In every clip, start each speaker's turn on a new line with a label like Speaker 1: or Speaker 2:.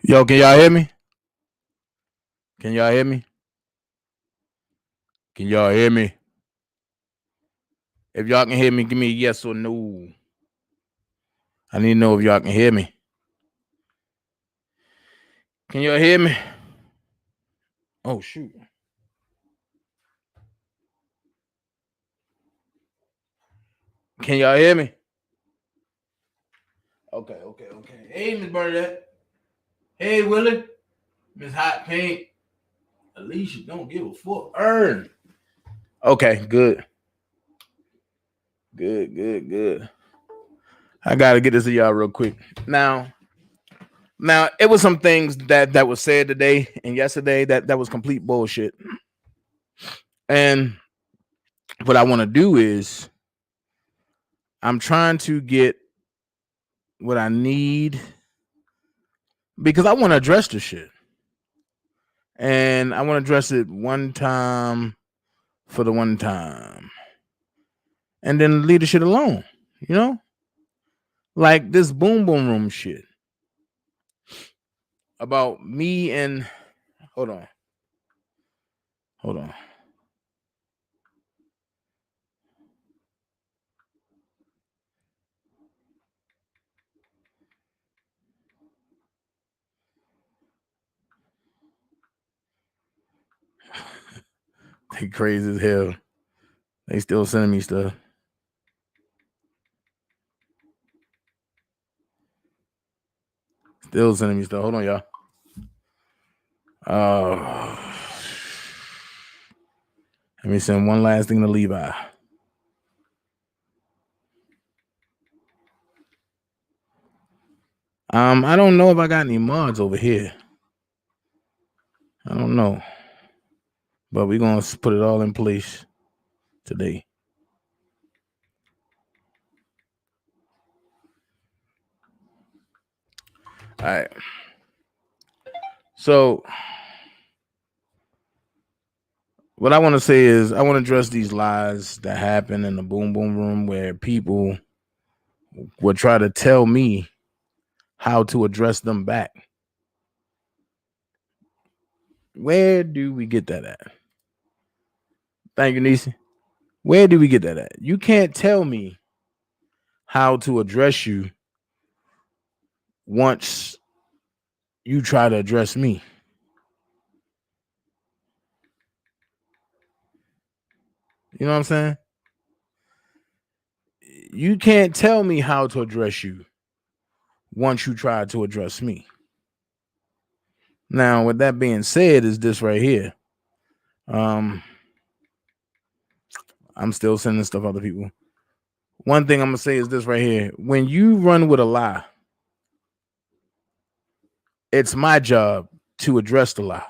Speaker 1: Yo, can y'all hear me? Can y'all hear me? Can y'all hear me? If y'all can hear me, give me a yes or no. I need to know if y'all can hear me. Can y'all hear me? Oh, shoot. Can y'all hear me? Okay. Hey, Miss Bernadette. Hey, Willie. Miss Hot Pink. Alicia, don't give a fuck. Earn. Okay, good. Good. I gotta get this to y'all real quick. Now, it was some things that was said today and yesterday that was complete bullshit. And what I want to do is I'm trying to get what I need because I want to address this shit. And I want to address it one time for the one time. And then leave the shit alone, you know? Like this boom boom room shit. About me and hold on. They crazy as hell. They still sending me stuff. Hold on, y'all. Let me send one last thing to Levi. I don't know if I got any mods over here. I don't know. But we're going to put it all in place today. All right. So what I want to say is I want to address these lies that happen in the boom boom room where people would try to tell me how to address them back. Where do we get that at? Thank you, Nisi. Where do we get that at? You can't tell me how to address you once you try to address me. You know what I'm saying? You can't tell me how to address you once you try to address me. Now, with that being said, is this right here. I'm still sending stuff to other people. One thing I'm gonna say is this right here. When you run with a lie, it's my job to address the lie.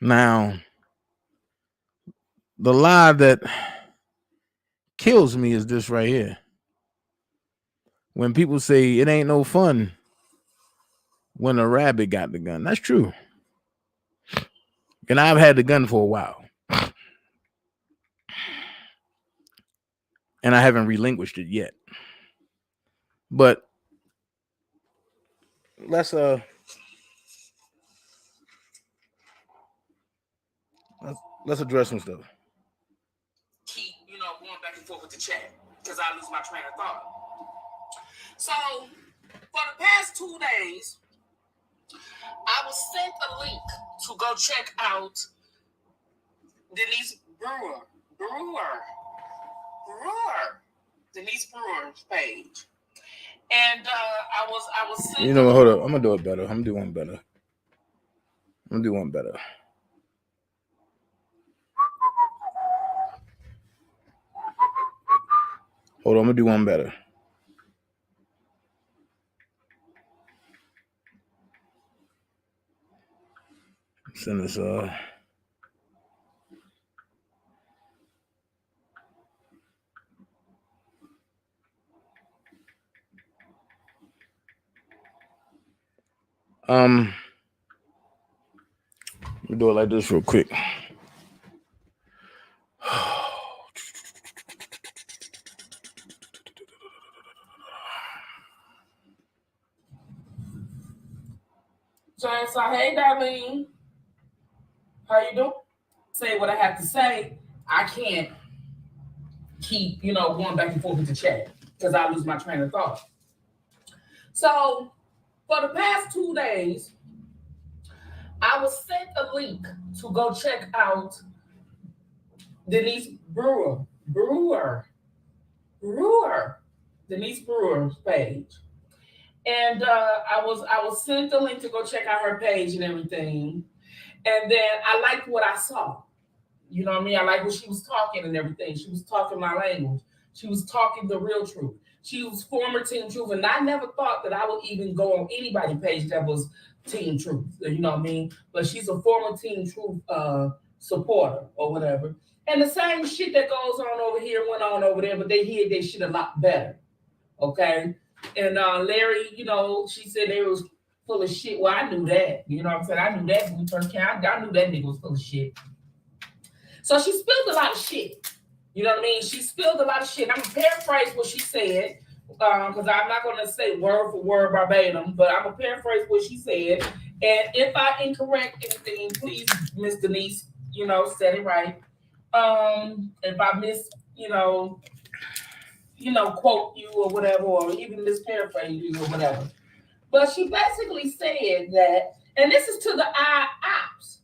Speaker 1: Now, the lie that kills me is this right here. When people say it ain't no fun when a rabbit got the gun. That's true. And I've had the gun for a while. And I haven't relinquished it yet. But let's address some stuff.
Speaker 2: Keep, going back and forth with the chat because I lose my train of thought. So, for the past 2 days, I was sent a link to go check out Denise Brewer's page. And I was sent.
Speaker 1: Hold up. I'm gonna do it better. I'm gonna do one better. Hold on, I'm gonna do one better. Send this let me do it like this real quick.
Speaker 2: Hey, Darlene. How you doing? Say what I have to say. I can't keep, going back and forth with the chat because I lose my train of thought. So, for the past 2 days, I was sent a link to go check out Denise Denise Brewer's page. And I was sent the link to go check out her page and everything. And then I liked what I saw. You know what I mean? I like what she was talking and everything. She was talking my language. She was talking the real truth. She was former Team Truth. And I never thought that I would even go on anybody's page that was Team Truth. You know what I mean? But she's a former Team Truth supporter or whatever. And the same shit that goes on over here went on over there, but they hid their shit a lot better. Okay? And Larry, she said they was full of shit. Well, I knew that. You know what I'm saying? I knew that when we first came out. I knew that nigga was full of shit. So she spilled a lot of shit. You know what I mean? She spilled a lot of shit. I'm going to paraphrase what she said because I'm not going to say word for word verbatim, but I'm going to paraphrase what she said. And if I incorrect anything, please, Miss Denise, set it right. If I miss, quote you or whatever, or even misparaphrase you or whatever. But she basically said that, and this is to the ops.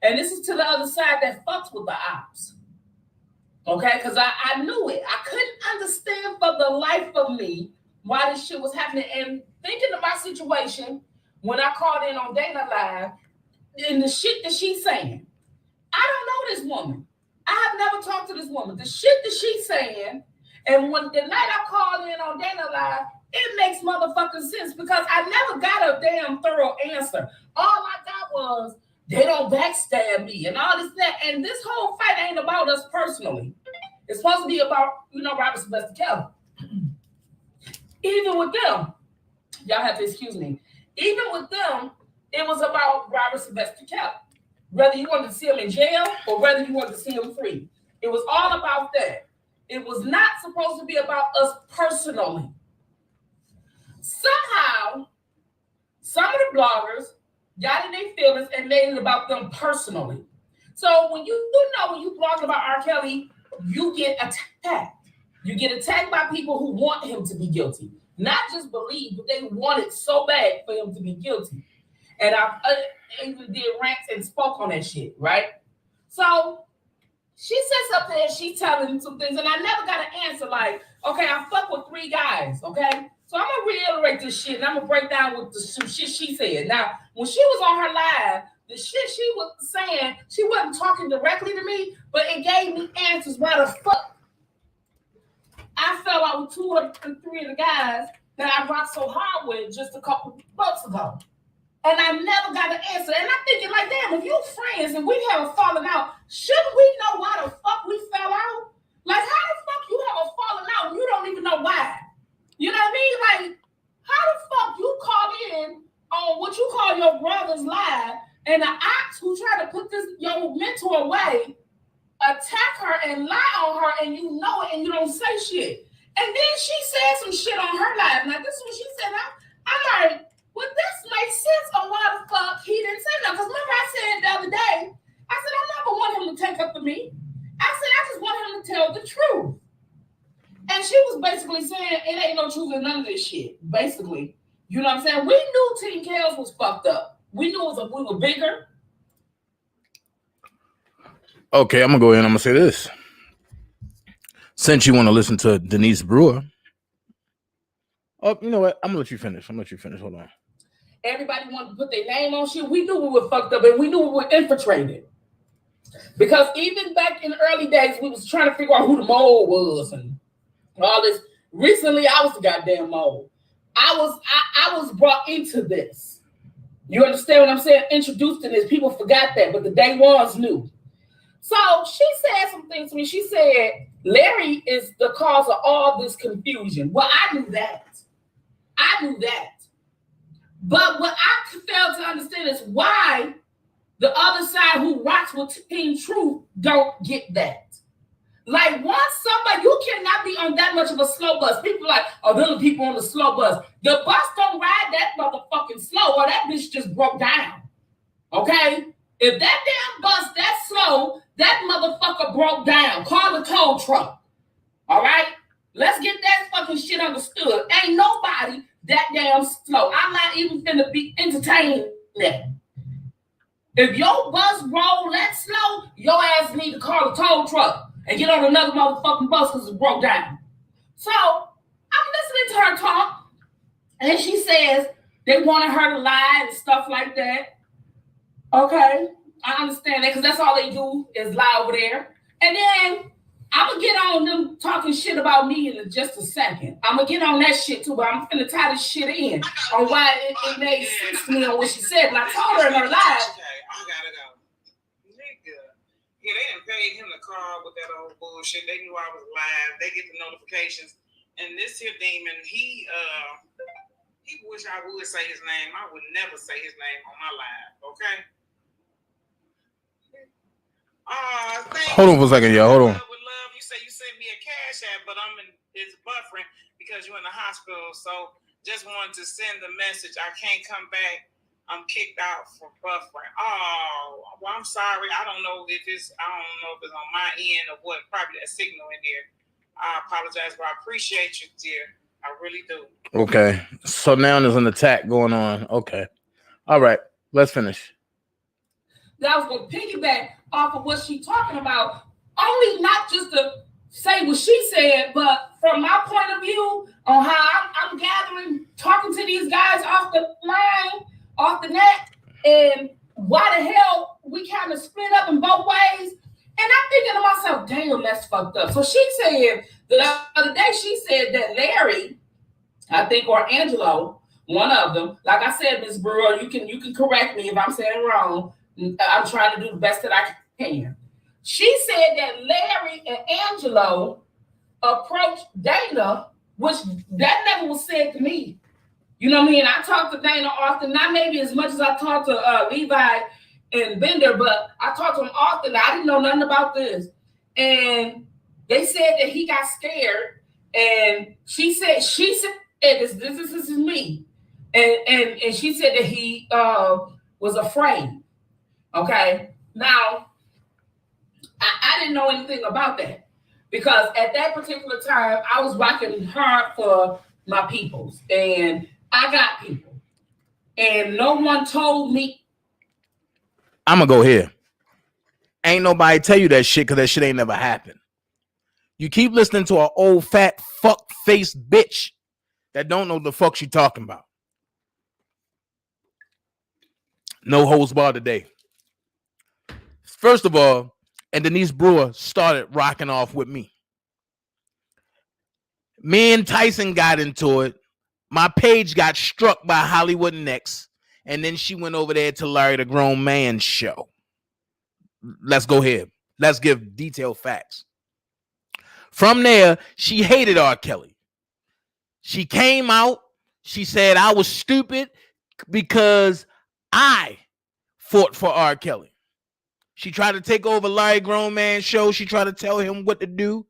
Speaker 2: And this is to the other side that fucks with the ops. Okay? Because I knew it. I couldn't understand for the life of me why this shit was happening. And thinking of my situation when I called in on Dana Live and the shit that she's saying. I don't know this woman. I have never talked to this woman. The shit that she's saying, and when the night I called in on Dana Live, it makes motherfucking sense because I never got a damn thorough answer. All I got was, they don't backstab me and all this that. And this whole fight ain't about us personally. It's supposed to be about, Robert Sylvester Kelly. Even with them, y'all have to excuse me. Even with them, it was about Robert Sylvester Kelly. Whether you wanted to see him in jail or whether you wanted to see him free. It was all about that. It was not supposed to be about us personally. Somehow, some of the bloggers got in their feelings and made it about them personally. So when you blog about R. Kelly, you get attacked. You get attacked by people who want him to be guilty. Not just believe, but they want it so bad for him to be guilty. And I even did rants and spoke on that shit, right? So she said something and she's telling some things, and I never got an answer like, okay, I fuck with 3 guys, okay? So I'm going to reiterate this shit, and I'm going to break down with some shit she said. Now, when she was on her live, the shit she was saying, she wasn't talking directly to me, but it gave me answers why the fuck I fell out with 2 or 3 of the guys that I rocked so hard with just a couple months ago. And I never got an answer. And I'm thinking like, damn, if you friends and we have a falling out, shouldn't we know why the fuck we fell out? Like, how the fuck you have a falling out and you don't even know why? You know what I mean? Like, how the fuck you called in on what you call your brother's live and the ops who try to put your mentor away, attack her and lie on her and you know it and you don't say shit. And then she said some shit on her live. Now, this is what she said. I'm like, well, this makes sense on why the fuck he didn't say that. Because remember I said the other day, I said, I never want him to take up for me. I said, I just want him to tell the truth. And she was basically saying, it ain't no truth in none of this shit, basically. You know what I'm saying? We knew Team Kels was fucked up. We knew we were bigger.
Speaker 1: Okay, I'm going to go ahead and I'm going to say this. Since you want to listen to Denise Brewer. Oh, you know what? I'm going to let you finish. Hold on.
Speaker 2: Everybody wanted to put their name on shit. We knew we were fucked up and we knew we were infiltrated. Because even back in the early days, we was trying to figure out who the mole was and all this. Recently, I was the goddamn mole. I was brought into this. You understand what I'm saying? Introduced to this. People forgot that, but the day ones knew. So she said some things to me. She said, Larry is the cause of all this confusion. Well, I knew that. But what I failed to understand is why the other side who rocks with Team Truth don't get that. Like, once somebody, you cannot be on that much of a slow bus. People like, oh, there are people on the slow bus. The bus don't ride that motherfucking slow or that bitch just broke down. Okay? If that damn bus that slow, that motherfucker broke down. Call the tow truck. All right? Let's get that fucking shit understood. Ain't nobody that damn slow. I'm not even finna be entertained that. If your bus roll that slow, your ass need to call the tow truck and get on another motherfucking bus because it broke down. So I'm listening to her talk, and she says they wanted her to lie and stuff like that. Okay, I understand that because that's all they do is lie over there. And then I'm gonna get on them talking shit about me in just a second. I'm gonna get on that shit too, but I'm finna tie this shit in on why it made sense to me on what she said. And I told her in her live.
Speaker 3: Okay, I gotta go. Nigga. Yeah, they didn't pay him to call with that old bullshit. They knew I was live. They get the notifications. And this here demon, he wish I would say his name. I would never say his name on my live, okay?
Speaker 1: Hold on for a second, y'all. Hold on.
Speaker 3: With love, you say you sent me a cash app, but it's buffering because you're in the hospital. So just wanted to send the message. I can't come back. I'm kicked out for buffering. Oh, well, I'm sorry. I don't know if it's on my end or what. Probably a signal in there. I apologize, but I appreciate you, dear. I really do.
Speaker 1: Okay. So now there's an attack going on. Okay. All right. Let's finish.
Speaker 2: That I was going to piggyback off of what she's talking about. Only not just to say what she said, but from my point of view on how I'm gathering, talking to these guys off the line, off the net, and why the hell we kind of split up in both ways. And I'm thinking to myself, damn, that's fucked up. So she said, the other day, she said that Larry, I think, or Angelo, one of them, like I said, Ms. Brewer, you can correct me if I'm saying wrong. I'm trying to do the best that I can. She said that Larry and Angelo approached Dana, which that never was said to me. You know what I mean? I talk to Dana often, not maybe as much as I talk to Levi and Bender, but I talk to him often. I didn't know nothing about this. And they said that he got scared. And she said, this is me. And she said that he was afraid. Okay. Now, I didn't know anything about that because at that particular time, I was rocking hard for my peoples and I got people and no one told me.
Speaker 1: I'm going to go here. Ain't nobody tell you that shit because that shit ain't never happened. You keep listening to an old fat fuck face bitch that don't know the fuck she talking about. No holds barred today. First of all, and Denise Brewer started rocking off with me. Me and Tyson got into it. My page got struck by Hollywood Next, and then she went over there to Larry the Grown Man show. Let's go ahead. Let's give detailed facts. From there, she hated R. Kelly. She came out. She said I was stupid because I fought for R. Kelly. She tried to take over Larry Grown Man show. She tried to tell him what to do.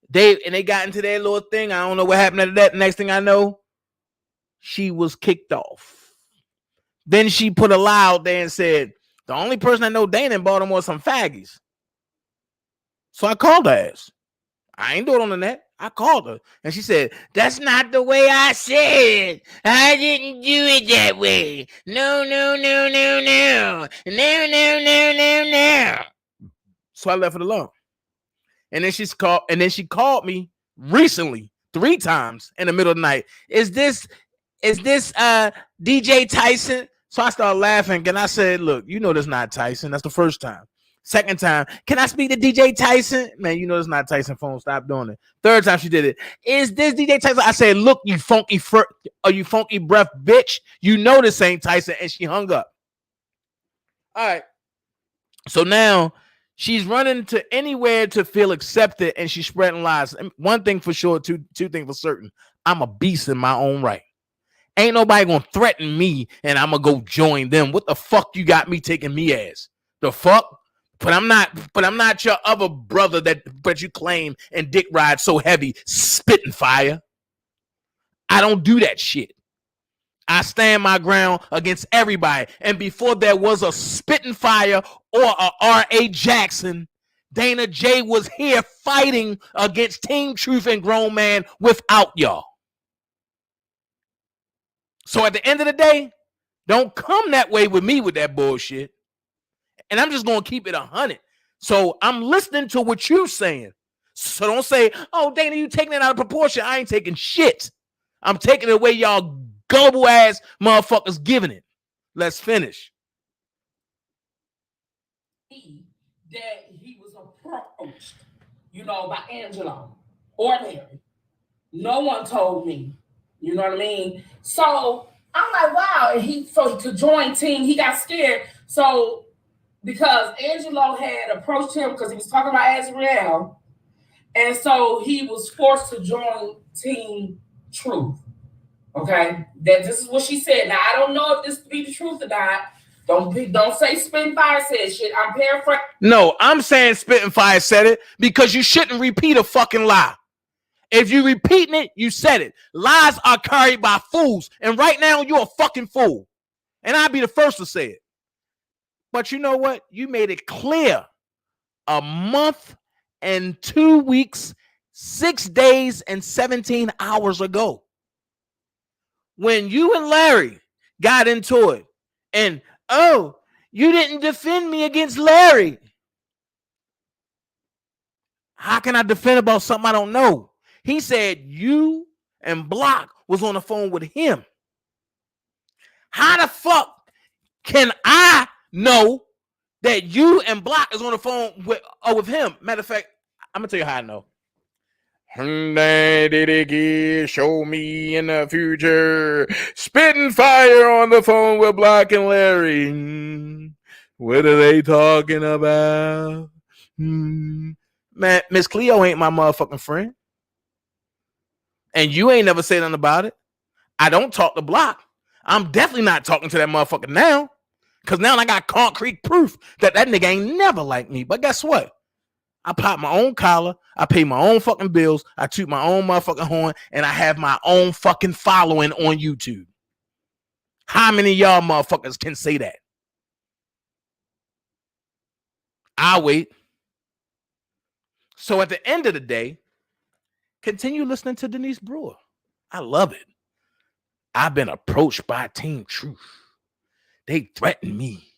Speaker 1: They got into their little thing. I don't know what happened after that. Next thing I know, she was kicked off. Then she put a lie out there and said, the only person I know Dana in Baltimore is some faggies. So I called her ass. I ain't do it on the net. I called her. And she said, that's not the way I said it. I didn't do it that way. No. No. So I left it alone. And then she called me recently 3 times in the middle of the night. Is this DJ Tyson? So I started laughing and I said, look, you know that's not Tyson. That's the first time. Second time, can I speak to DJ Tyson? Man, you know it's not Tyson phone. Stop doing it. Third time she did it. Is this DJ Tyson? I said, look, you funky breath bitch. You know this ain't Tyson. And she hung up. All right. So now she's running to anywhere to feel accepted and she's spreading lies. One thing for sure, two things for certain. I'm a beast in my own right. Ain't nobody gonna threaten me and I'm gonna go join them. What the fuck you got me taking me as? The fuck? But I'm not your other brother that you claim and dick ride so heavy, spitting fire. I don't do that shit. I stand my ground against everybody. And before there was a Spitting Fire or a R.A. Jackson, Dana J was here fighting against Team Truth and Grown Man without y'all. So at the end of the day, don't come that way with me with that bullshit. And I'm just going to keep it 100. So I'm listening to what you're saying. So don't say, oh, Dana, you taking it out of proportion. I ain't taking shit. I'm taking it away y'all gullible ass motherfuckers giving it. Let's finish.
Speaker 2: That he was approached, by Angelo or Larry. No one told me. You know what I mean? So I'm like, wow. And so to join team, he got scared. So because Angelo had approached him because he was talking about Azrael, and so he was forced to join Team Truth. Okay, that this is what she said. Now I don't know if this be the truth or not. Don't say Spitting Fire said shit. I'm paraphrasing.
Speaker 1: No, I'm saying Spitting Fire said it because you shouldn't repeat a fucking lie. If you repeating it, you said it. Lies are carried by fools, and right now you're a fucking fool, and I'd be the first to say it. But you know what? You made it clear a month and 2 weeks, 6 days, and 17 hours ago. When you and Larry got into it, and oh, you didn't defend me against Larry. How can I defend about something I don't know? He said you and Block was on the phone with him. How the fuck can I know that you and Block is on the phone with him? Matter of fact, I'm gonna tell you how I know. Show me in the future. Spitting Fire on the phone with Block and Larry. What are they talking about? Man, Miss Cleo ain't my motherfucking friend. And you ain't never said nothing about it. I don't talk to Block. I'm definitely not talking to that motherfucker now. Because now I got concrete proof that nigga ain't never liked me. But guess what? I pop my own collar. I pay my own fucking bills. I toot my own motherfucking horn. And I have my own fucking following on YouTube. How many of y'all motherfuckers can say that? I'll wait. So at the end of the day, continue listening to Denise Brewer. I love it. I've been approached by Team Truth. They threatened me.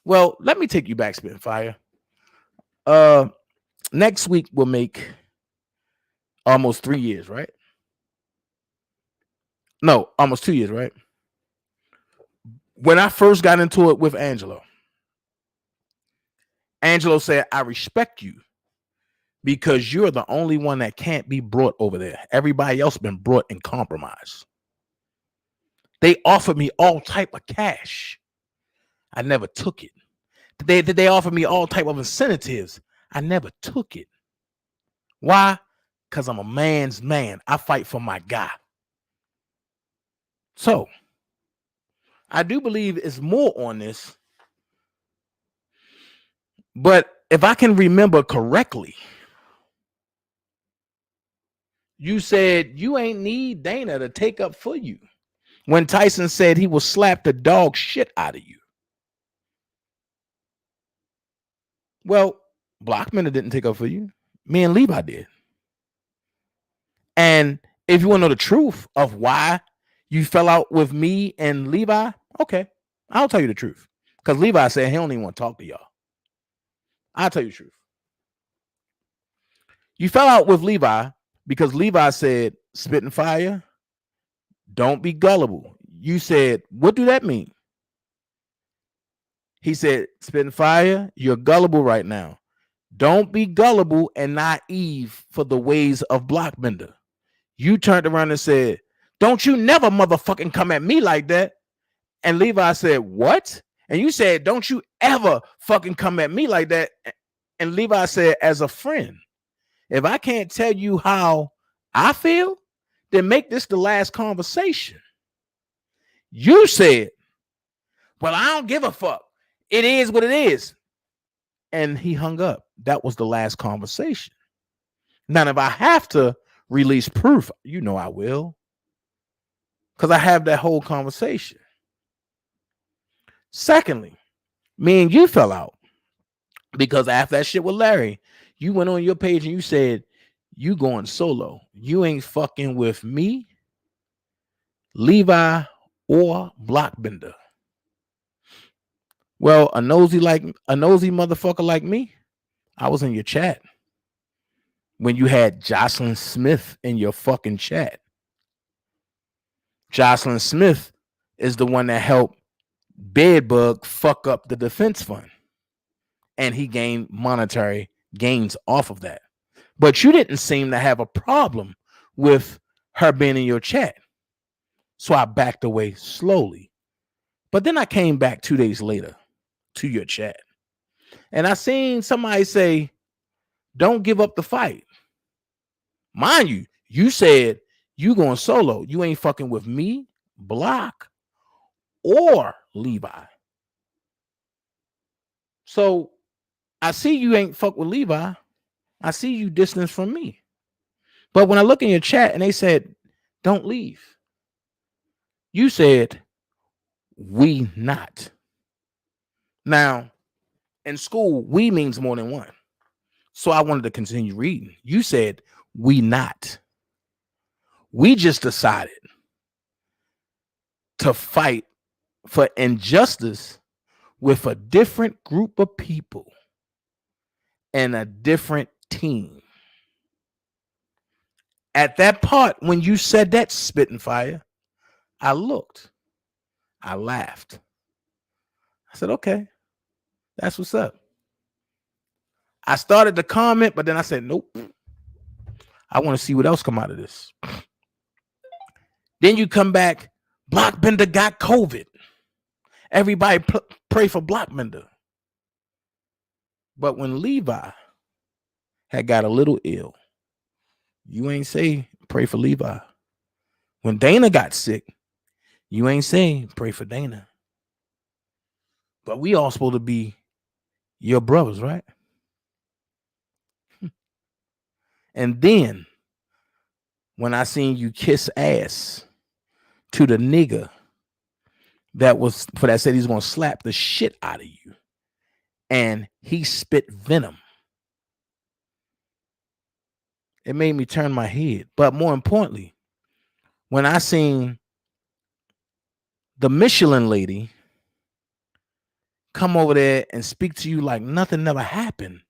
Speaker 1: Well, let me take you back, Spitting Fire. Next week we'll make almost 3 years, right? No, almost 2 years, right? When I first got into it with Angelo said, I respect you because you're the only one that can't be brought over there. Everybody else been brought in compromise. They offered me all type of cash. I never took it. They offered me all type of incentives. I never took it. Why? Because I'm a man's man. I fight for my guy. So, I do believe it's more on this. But if I can remember correctly, you said you ain't need Dana to take up for you when Tyson said he will slap the dog shit out of you. Well, Blockman didn't take up for you. Me and Levi did. And if you want to know the truth of why you fell out with me and Levi, okay, I'll tell you the truth. Because Levi said he don't even want to talk to y'all. I'll tell you the truth. You fell out with Levi because Levi said, Spitting Fire, don't be gullible. You said, what do that mean? He said, Spitting Fire, you're gullible right now. Don't be gullible and naive for the ways of Blockbender. You turned around and said, don't you never motherfucking come at me like that. And Levi said, what? And you said, don't you ever fucking come at me like that. And Levi said, as a friend, if I can't tell you how I feel, then make this the last conversation. You said, well, I don't give a fuck. It is what it is. And he hung up. That was the last conversation. Now, if I have to release proof, you know I will. because I have that whole conversation. Secondly, me and you fell out because after that shit with Larry, you went on your page and you said you going solo. You ain't fucking with me, Levi, or Blockbender. Well, a nosy motherfucker like me, I was in your chat when you had Jocelyn Smith in your fucking chat. Jocelyn Smith is the one that helped Bedbug fuck up the defense fund, and he gained monetary gains off of that. But you didn't seem to have a problem with her being in your chat. So I backed away slowly. But then I came back 2 days later to your chat. And I seen somebody say, don't give up the fight. Mind you, you said you going solo. You ain't fucking with me, Block, or Levi. So I see you ain't fuck with Levi. I see you distance from me. But when I look in your chat and they said, don't leave, you said, we not. Now, in school, we means more than one. So I wanted to continue reading. You said, we not. We just decided to fight for injustice with a different group of people and a different team. At that part, when you said that, spitting fire, I looked. I laughed. I said, okay, that's what's up. I started to comment, but then I said, nope. I want to see what else come out of this. Then you come back, Blockbender got COVID. Everybody pray for Blockbender. But when Levi had got a little ill, you ain't say pray for Levi. When Dana got sick, you ain't say pray for Dana. But we all supposed to be your brothers, right? And then when I seen you kiss ass to the nigga that said he's gonna slap the shit out of you, and he spit venom, it made me turn my head. But more importantly, when I seen the Michelin lady come over there and speak to you like nothing never happened,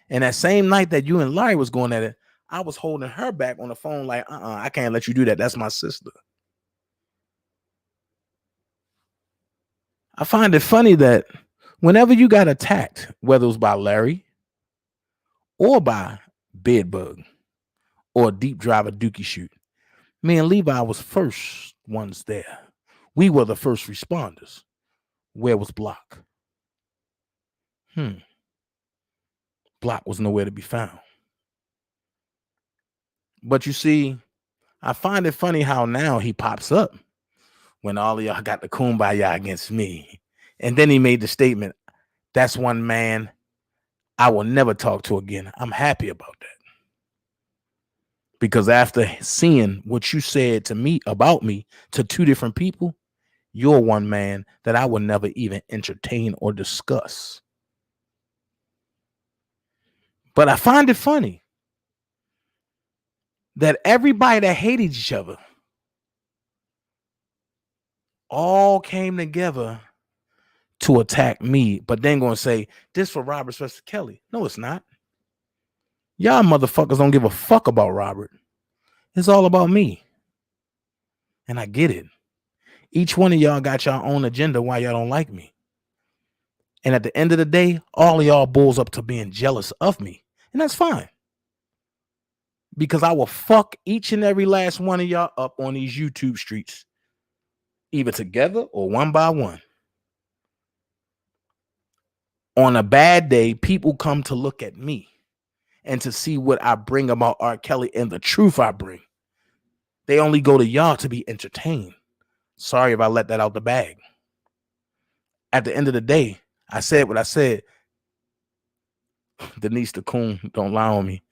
Speaker 1: and that same night that you and Larry was going at it, I was holding her back on the phone like, I can't let you do that. That's my sister. I find it funny that whenever you got attacked, whether it was by Larry or by Bedbug or Deep Driver Dookie Shoot, me and Levi was first ones there. We were the first responders. Where was Block? Block was nowhere to be found. But you see, I find it funny how now he pops up when all of y'all got the kumbaya against me. And then he made the statement, that's one man I will never talk to again. I'm happy about that. Because after seeing what you said to me about me to two different people, you're one man that I will never even entertain or discuss. But I find it funny that everybody that hated each other all came together to attack me, but then going to say, this for Robert versus Kelly. No, it's not. Y'all motherfuckers don't give a fuck about Robert. It's all about me. And I get it. Each one of y'all got your own agenda why y'all don't like me. And at the end of the day, all of y'all bulls up to being jealous of me. And that's fine. Because I will fuck each and every last one of y'all up on these YouTube streets. Either together or one by one. On a bad day, people come to look at me and to see what I bring about R. Kelly and the truth I bring. They only go to y'all to be entertained. Sorry if I let that out the bag. At the end of the day, I said what I said. Denise the Coon, don't lie on me.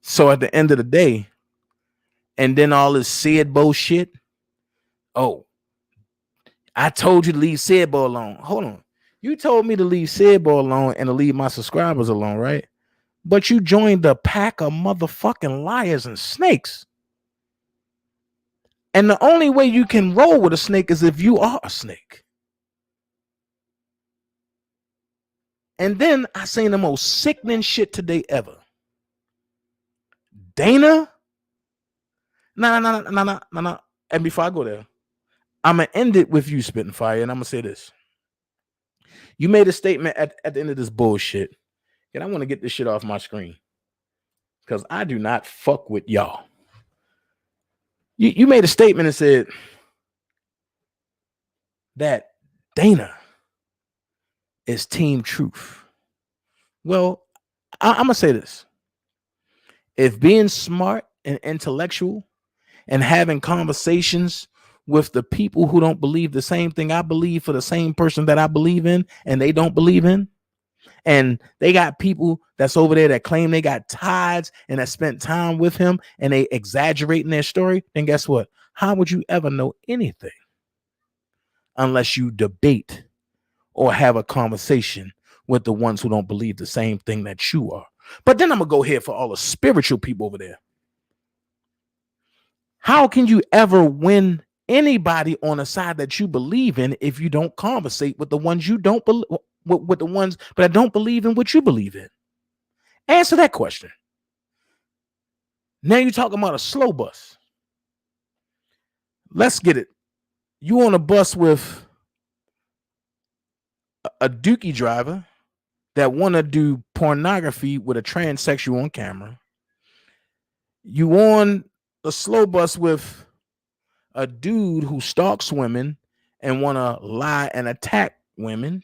Speaker 1: So at the end of the day, and then all this said bullshit, Oh, I told you to leave Sidbo alone. Hold on. You told me to leave Sidbo alone and to leave my subscribers alone, right? But you joined the pack of motherfucking liars and snakes. And the only way you can roll with a snake is if you are a snake. And then I seen the most sickening shit today ever. Dana? No. And before I go there, I'm going to end it with you, Spitting Fire, and I'm going to say this. You made a statement at the end of this bullshit, and I want to get this shit off my screen because I do not fuck with y'all. You made a statement and said that Dana is Team Truth. Well, I'm going to say this. If being smart and intellectual and having conversations with the people who don't believe the same thing I believe for the same person that I believe in and they don't believe in, and they got people that's over there that claim they got ties and that spent time with him and they exaggerating their story, then guess what? How would you ever know anything unless you debate or have a conversation with the ones who don't believe the same thing that you are? But then I'm gonna go here for all the spiritual people over there. How can you ever win anybody on a side that you believe in if you don't conversate with the ones you don't believe with the ones that don't believe in what you believe in? Answer that question. Now you're talking about a slow bus. Let's get it. You on a bus with a dookie driver that want to do pornography with a transsexual on camera. You on a slow bus with a dude who stalks women and want to lie and attack women.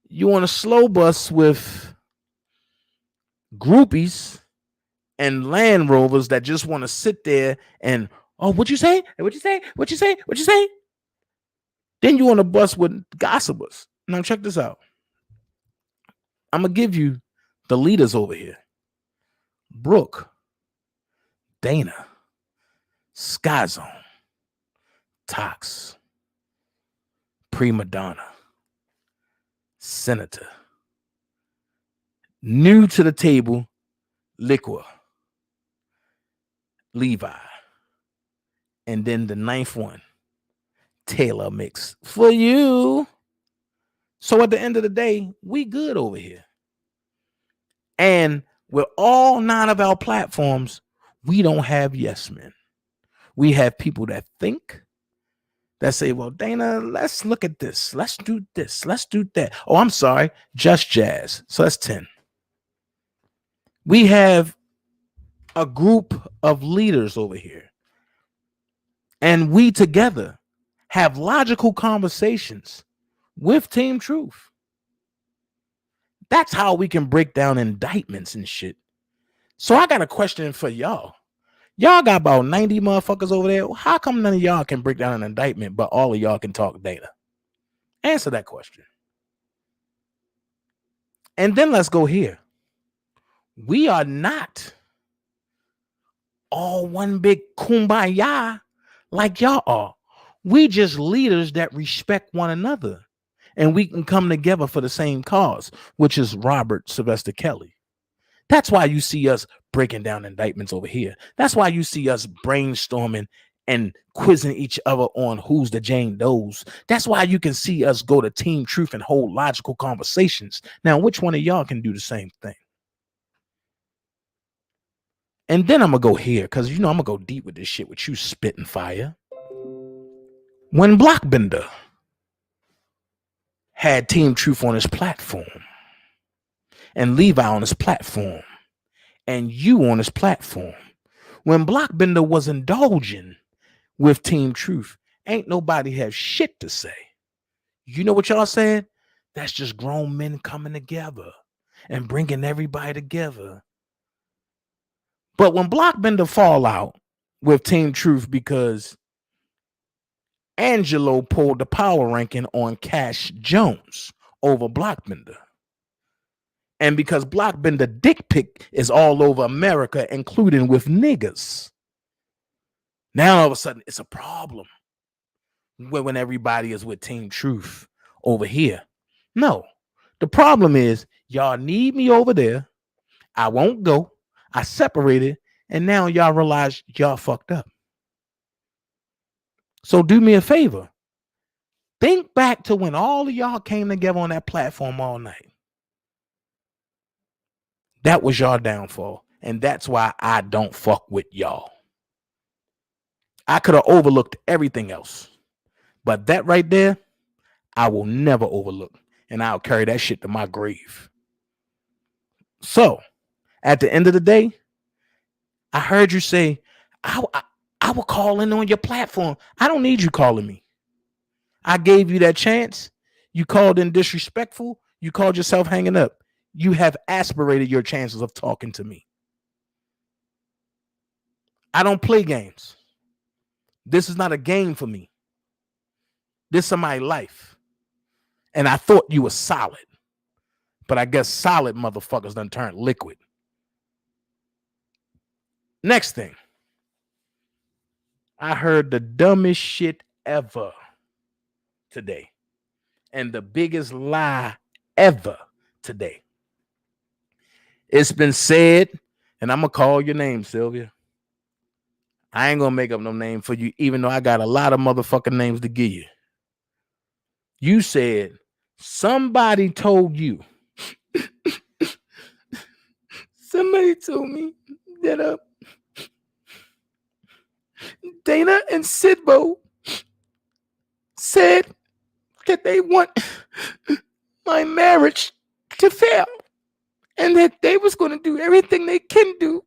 Speaker 1: You on a slow bus with groupies and Land Rovers that just want to sit there and, oh, what you say? What you say? What you say? What you say? Then you on a bus with gossipers. Now check this out. I'm going to give you the leaders over here. Brooke, Dana, Sky Zone, Tox, Prima Donna, Senator, new to the table, Liqua, Levi, and then the ninth one, Taylor Mix for you. So at the end of the day, we good over here. And with all 9 of our platforms, we don't have yes men. We have people that think, that say, well, Dana, let's look at this. Let's do this. Let's do that. Oh, I'm sorry. Just Jazz. So that's 10. We have a group of leaders over here. And we together have logical conversations with Team Truth. That's how we can break down indictments and shit. So I got a question for y'all. Y'all got about 90 motherfuckers over there. How come none of y'all can break down an indictment, but all of y'all can talk data? Answer that question. And then let's go here. We are not all one big kumbaya like y'all are. We just leaders that respect one another. And we can come together for the same cause, which is Robert Sylvester Kelly. That's why you see us breaking down indictments over here. That's why you see us brainstorming and quizzing each other on who's the Jane Does. That's why you can see us go to Team Truth and hold logical conversations. Now, which one of y'all can do the same thing? And then I'm going to go here because, I'm going to go deep with this shit with you, Spitting Fire. When Blockbender had Team Truth on his platform and Levi on his platform and you on his platform, when Blockbender was indulging with Team Truth, ain't nobody have shit to say. You know what y'all said? That's just grown men coming together and bringing everybody together. But when Blockbender fall out with Team Truth because Angelo pulled the power ranking on Cash Jones over Blockbender, and because Blockbender dick pic is all over America, including with niggas, now all of a sudden it's a problem. when everybody is with Team Truth over here. No, the problem is y'all need me over there. I won't go. I separated, and now y'all realize y'all fucked up. So do me a favor. Think back to when all of y'all came together on that platform all night. That was y'all downfall. And that's why I don't fuck with y'all. I could have overlooked everything else. But that right there, I will never overlook. And I'll carry that shit to my grave. So, at the end of the day, I heard you say, I will call in on your platform. I don't need you calling me. I gave you that chance. You called in disrespectful. You called yourself hanging up. You have aspirated your chances of talking to me. I don't play games. This is not a game for me. This is my life. And I thought you were solid. But I guess solid motherfuckers done turned liquid. Next thing. I heard the dumbest shit ever today. And the biggest lie ever today. It's been said, and I'm going to call your name, Sylvia. I ain't going to make up no name for you, even though I got a lot of motherfucking names to give you. You said somebody told you. Somebody told me that Dana and Sidbo said that they want my marriage to fail and that they was going to do everything they can do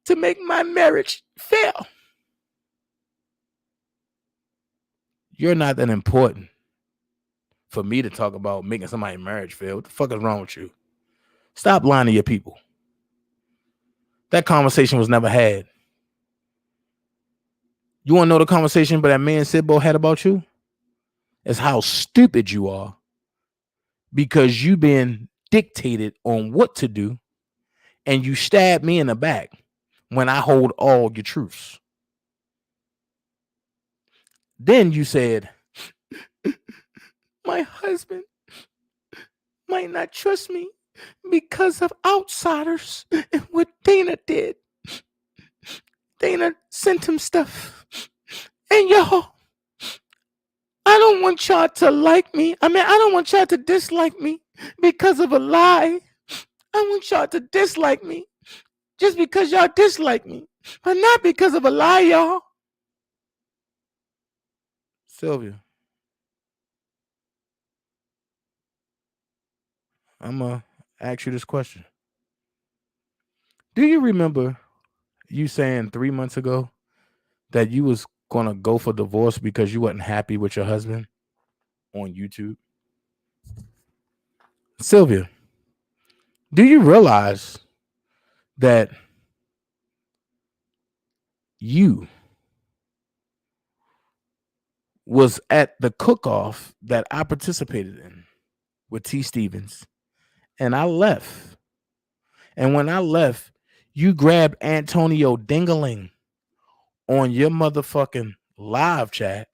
Speaker 1: to make my marriage fail. You're not that important for me to talk about making somebody's marriage fail. What the fuck is wrong with you? Stop lying to your people. That conversation was never had. You want to know the conversation that me and Sidbo had about you? It's how stupid you are because you've been dictated on what to do and you stab me in the back when I hold all your truths. Then you said, my husband might not trust me because of outsiders and what Dana did. Dana sent him stuff. And y'all, I don't want y'all to like me. I don't want y'all to dislike me because of a lie. I want y'all to dislike me just because y'all dislike me, but not because of a lie, y'all. Sylvia, I'm going to ask you this question. Do you remember you saying 3 months ago that you was going to go for divorce because you wasn't happy with your husband on YouTube? Sylvia, do you realize that you was at the cook-off that I participated in with T. Stevens, and I left. And when I left, you grabbed Antonio Dingaling on your motherfucking live chat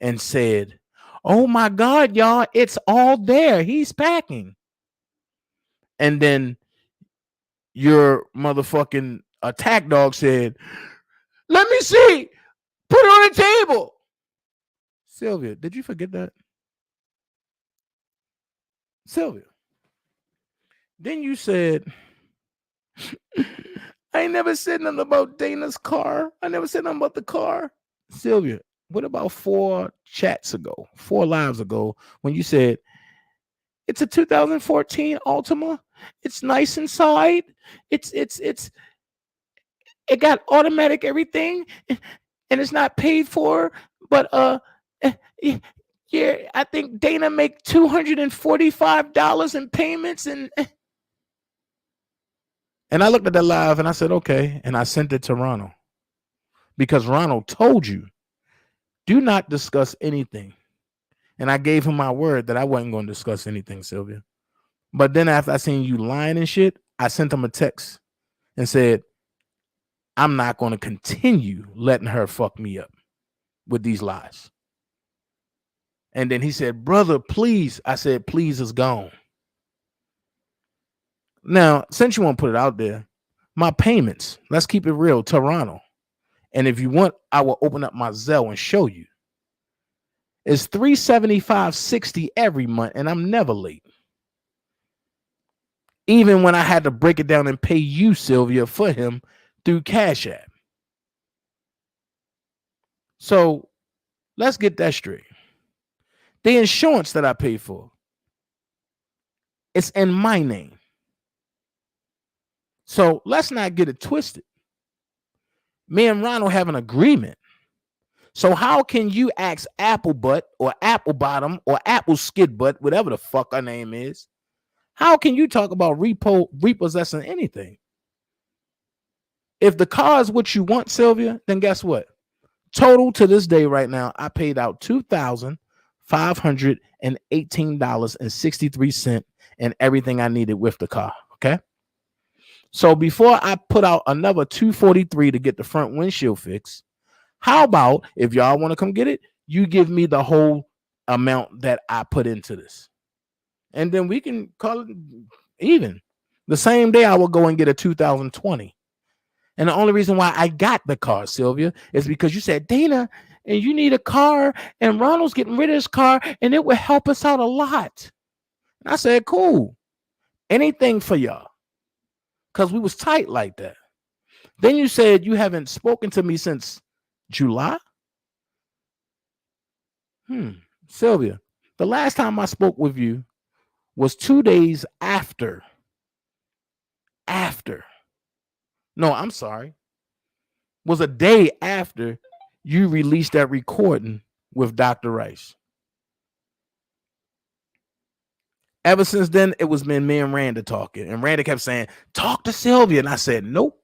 Speaker 1: and said, oh my God, y'all, it's all there. He's packing. And then your motherfucking attack dog said, let me see. Put it on the table. Sylvia, did you forget that? Sylvia. Then you said, I ain't never said nothing about Dana's car. I never said nothing about the car. Sylvia, what about 4 chats ago, 4 lives ago, when you said, it's a 2014 Altima. It's nice inside. It got automatic everything, and it's not paid for. But yeah, I think Dana make $245 in payments, and I looked at that live and I said, okay, and I sent it to Ronald because Ronald told you, do not discuss anything, and I gave him my word that I wasn't going to discuss anything, Sylvia. But then after I seen you lying and shit, I sent him a text and said, I'm not going to continue letting her fuck me up with these lies. And then he said, brother, please. I said, please is gone. Now, since you want to put it out there, my payments, let's keep it real, Toronto. And if you want, I will open up my Zelle and show you. It's $375.60 every month, and I'm never late. Even when I had to break it down and pay you, Sylvia, for him through Cash App. So let's get that straight. The insurance that I pay for, it's in my name. So let's not get it twisted. Me and Ronald have an agreement. So how can you ask Apple Butt or Apple Bottom or Apple Skid Butt, whatever the fuck her name is? How can you talk about repossessing anything? If the car is what you want, Sylvia, then guess what? Total to this day right now, I paid out $2,518.63 and everything I needed with the car. Okay. So before I put out another $243 to get the front windshield fixed, how about if y'all want to come get it, you give me the whole amount that I put into this. And then we can call it even. The same day I will go and get a 2020. And the only reason why I got the car, Sylvia, is because you said, Dana, and you need a car, and Ronald's getting rid of his car, and it would help us out a lot. And I said, cool. Anything for y'all. Because we was tight like that. Then you said you haven't spoken to me since July? Sylvia, the last time I spoke with you was 2 days after. No, I'm sorry. Was a day after you released that recording with Dr. Rice. Ever since then, it was been me and Randa talking. And Randa kept saying, talk to Sylvia. And I said, nope.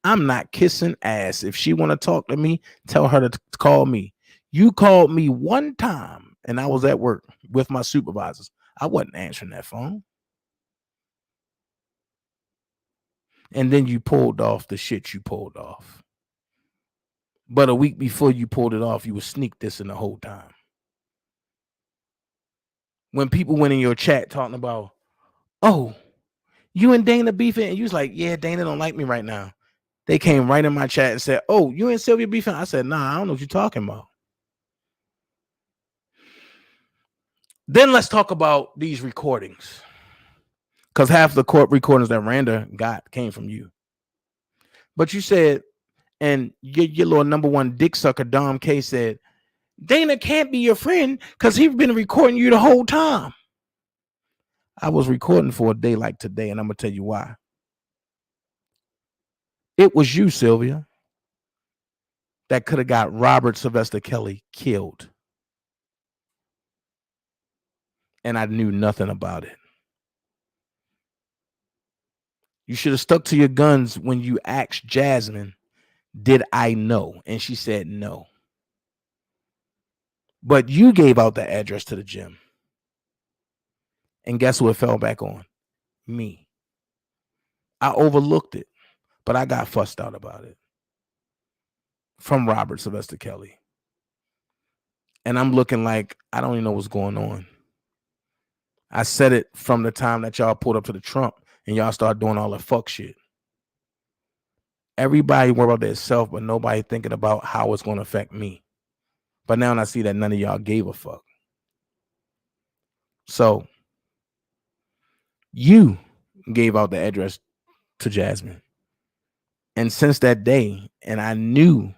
Speaker 1: I'm not kissing ass. If she want to talk to me, tell her to call me. You called me one time, and I was at work with my supervisors. I wasn't answering that phone. And then you pulled off the shit you pulled off. But a week before you pulled it off, you were sneak dissing the whole time. When people went in your chat talking about, oh, you and Dana beefing, and you was like, yeah, Dana don't like me right now. They came right in my chat and said, oh, you and Sylvia beefing? I said, nah, I don't know what you're talking about. Then let's talk about these recordings. Because half the court recordings that Randa got came from you. But you said, and your little number one dick sucker, Dom K, said, Dana can't be your friend because he's been recording you the whole time. I was recording for a day like today, and I'm going to tell you why. It was you, Sylvia, that could have got Robert Sylvester Kelly killed. And I knew nothing about it. You should have stuck to your guns when you asked Jasmine, did I know? And she said no. But you gave out the address to the gym. And guess who it fell back on? Me. I overlooked it, but I got fussed out about it from Robert Sylvester Kelly. And I'm looking like I don't even know what's going on. I said it from the time that y'all pulled up to the Trump and y'all started doing all the fuck shit. Everybody worry about themselves, but nobody thinking about how it's going to affect me. But now I see that none of y'all gave a fuck. So you gave out the address to Jasmine. And since that day, and I knew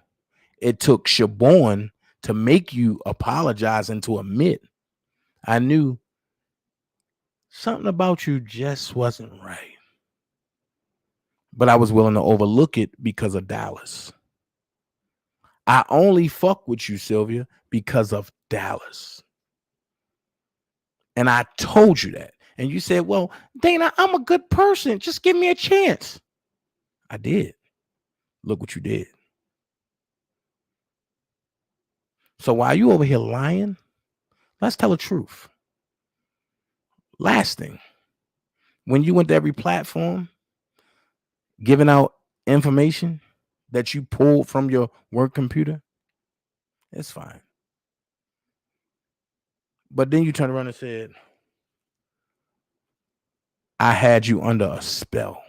Speaker 1: it took Siobhan to make you apologize and to admit, I knew something about you just wasn't right. But I was willing to overlook it because of Dallas. I only fuck with you, Sylvia, because of Dallas. And I told you that. And you said, well, Dana, I'm a good person. Just give me a chance. I did. Look what you did. So while you over here lying, let's tell the truth. Last thing, when you went to every platform, giving out information that you pulled from your work computer, it's fine. But then you turned around and said, I had you under a spell.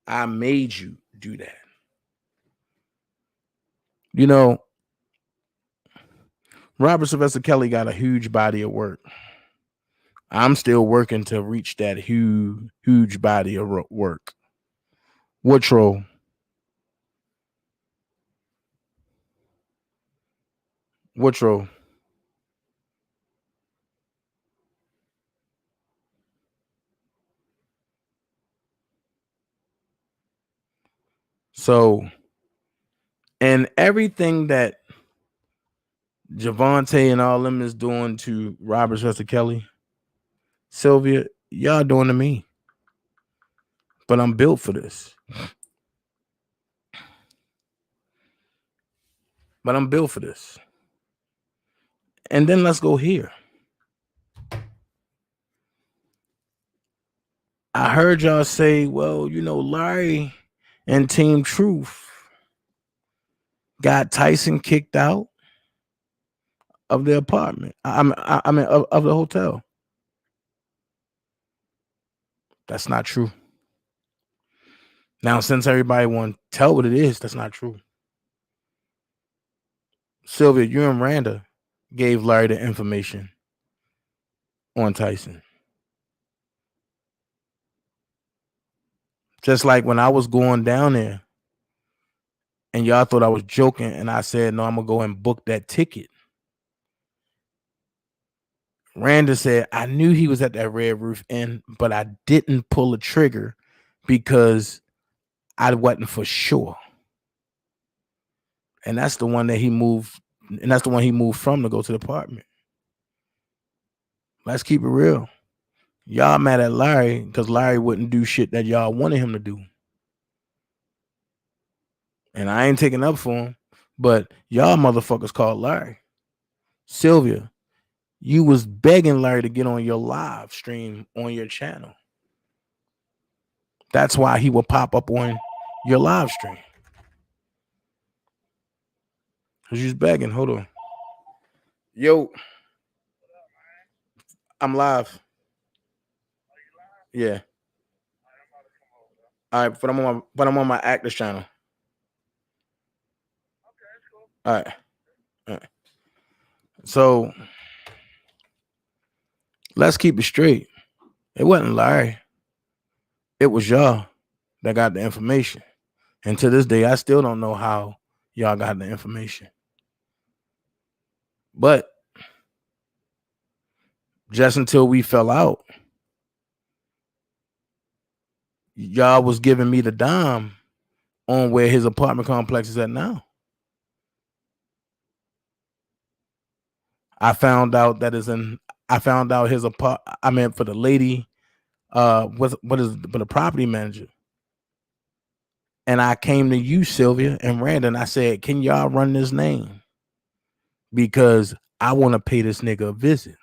Speaker 1: I made you do that. You know, Robert Sylvester Kelly got a huge body of work. I'm still working to reach that huge body of work. Woodrow. Woodrow. So, and everything that Javante and all them is doing to Robert Sylvester Kelly, Sylvia, y'all doing to me. But I'm built for this. But I'm built for this. And then let's go here. I heard y'all say, well, you know, Larry and Team Truth got Tyson kicked out of the apartment. I mean of the hotel. That's not true. Now, since everybody want to tell what it is, that's not true. Sylvia, you and Randa gave Larry the information on Tyson. Just like when I was going down there and y'all thought I was joking and I said, no, I'm going to go and book that ticket. Randa said, I knew he was at that Red Roof Inn, but I didn't pull the trigger because I wasn't for sure. And that's the one that he moved, and that's the one he moved from to go to the apartment. Let's keep it real. Y'all mad at Larry because Larry wouldn't do shit that y'all wanted him to do. And I ain't taking up for him, but y'all motherfuckers called Larry. Sylvia, you was begging Larry to get on your live stream on your channel. That's why he will pop up on your live stream. Cause you was begging. Hold on. Yo. I'm live. Yeah. All right, but I'm on my actors channel. All right. All right. So let's keep it straight. It wasn't Larry. It was y'all that got the information. And to this day, I still don't know how y'all got the information. But just until we fell out, y'all was giving me the dime on where his apartment complex is at now. I found out his apartment. I meant for the lady, for the property manager. And I came to you, Sylvia and Randa, and I said, can y'all run this name? Because I want to pay this nigga a visit.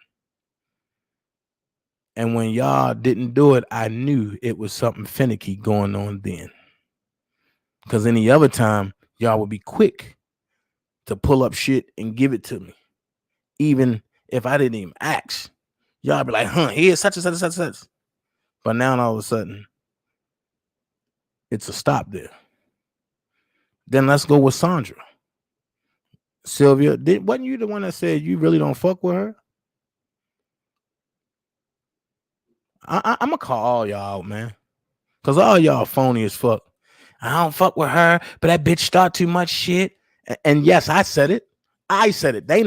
Speaker 1: And when y'all didn't do it, I knew it was something finicky going on then. Because any other time, y'all would be quick to pull up shit and give it to me. Even if I didn't even ask. Y'all be like, here's such and such and such and such. But now all of a sudden, it's a stop there. Then let's go with Sandra. Sylvia, wasn't you the one that said you really don't fuck with her? I'm going to call all y'all out, man. Because all y'all phony as fuck. I don't fuck with her, but that bitch start too much shit. And yes, I said it. Dana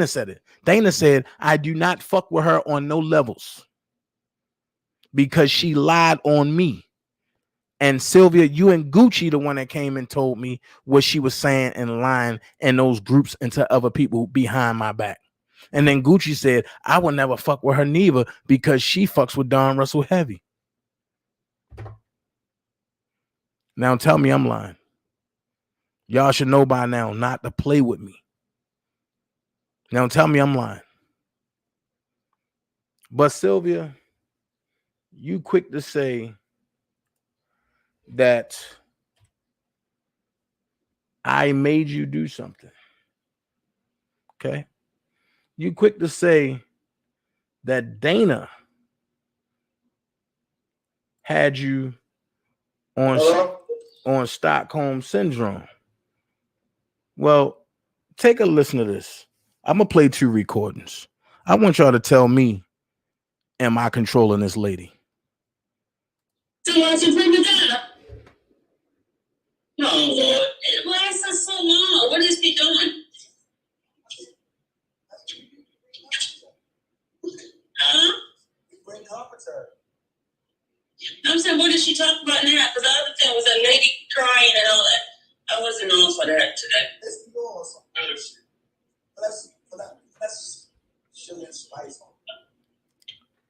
Speaker 1: said it. Dana said, I do not fuck with her on no levels. Because she lied on me. And Sylvia, you and Gucci, the one that came and told me what she was saying and lying in those groups and to other people behind my back. And then Gucci said, I would never fuck with her neither because she fucks with Don Russell heavy. Now tell me I'm lying. Y'all should know by now not to play with me. Now tell me I'm lying. But Sylvia, you quick to say that I made you do something. Okay. You quick to say that Dana had you on Stockholm Syndrome. Well, take a listen to this. I'm going to play 2 recordings. I want y'all to tell me, am I controlling this lady?
Speaker 2: So why'd you bring it up? No, Lord. Why is that so long? What is he doing? Huh? I'm saying, what is she talking about now? Because the other thing was a lady crying and all that. I wasn't on for that today. Let's be on. That's Sugar and Spice.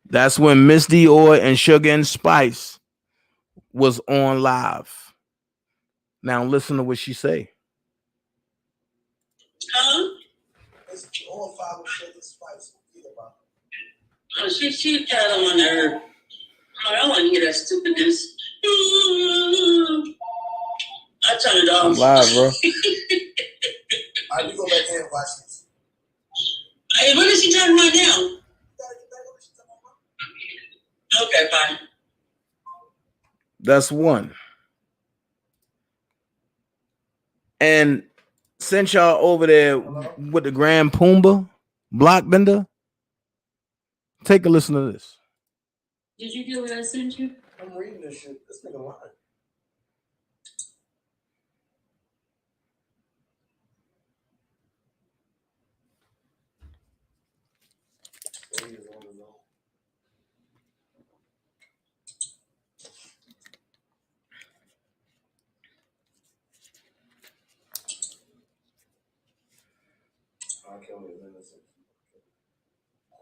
Speaker 1: That's when Miss Dior and Sugar and Spice was on live. Now listen to what she say.
Speaker 2: Huh? It's all 5 with Sugar and Spice. Oh, she got on my nerve. Oh, I don't want to hear that stupidness. I turn it off.
Speaker 1: I'm live, bro.
Speaker 2: All right, you go back there and watch this. Hey, what is she talking about now? Okay, fine.
Speaker 1: That's one. And since y'all over there with the Grand Pumbaa Blockbender, take a listen to this.
Speaker 2: Did you get what I sent you? I'm reading this shit. This nigga lying.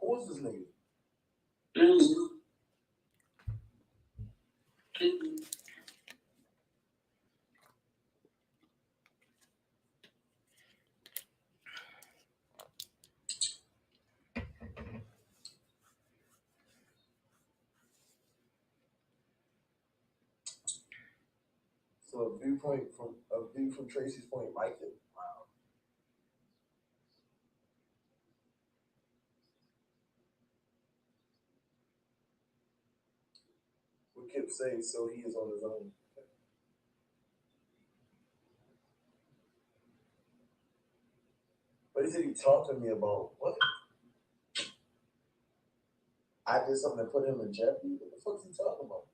Speaker 2: Who is this nigga? So a view from Tracy's point, like it. Wow. We kept saying, so he is on his own. But he said he talked to me about what? I did something to put him in jeopardy. What the fuck is he talking about?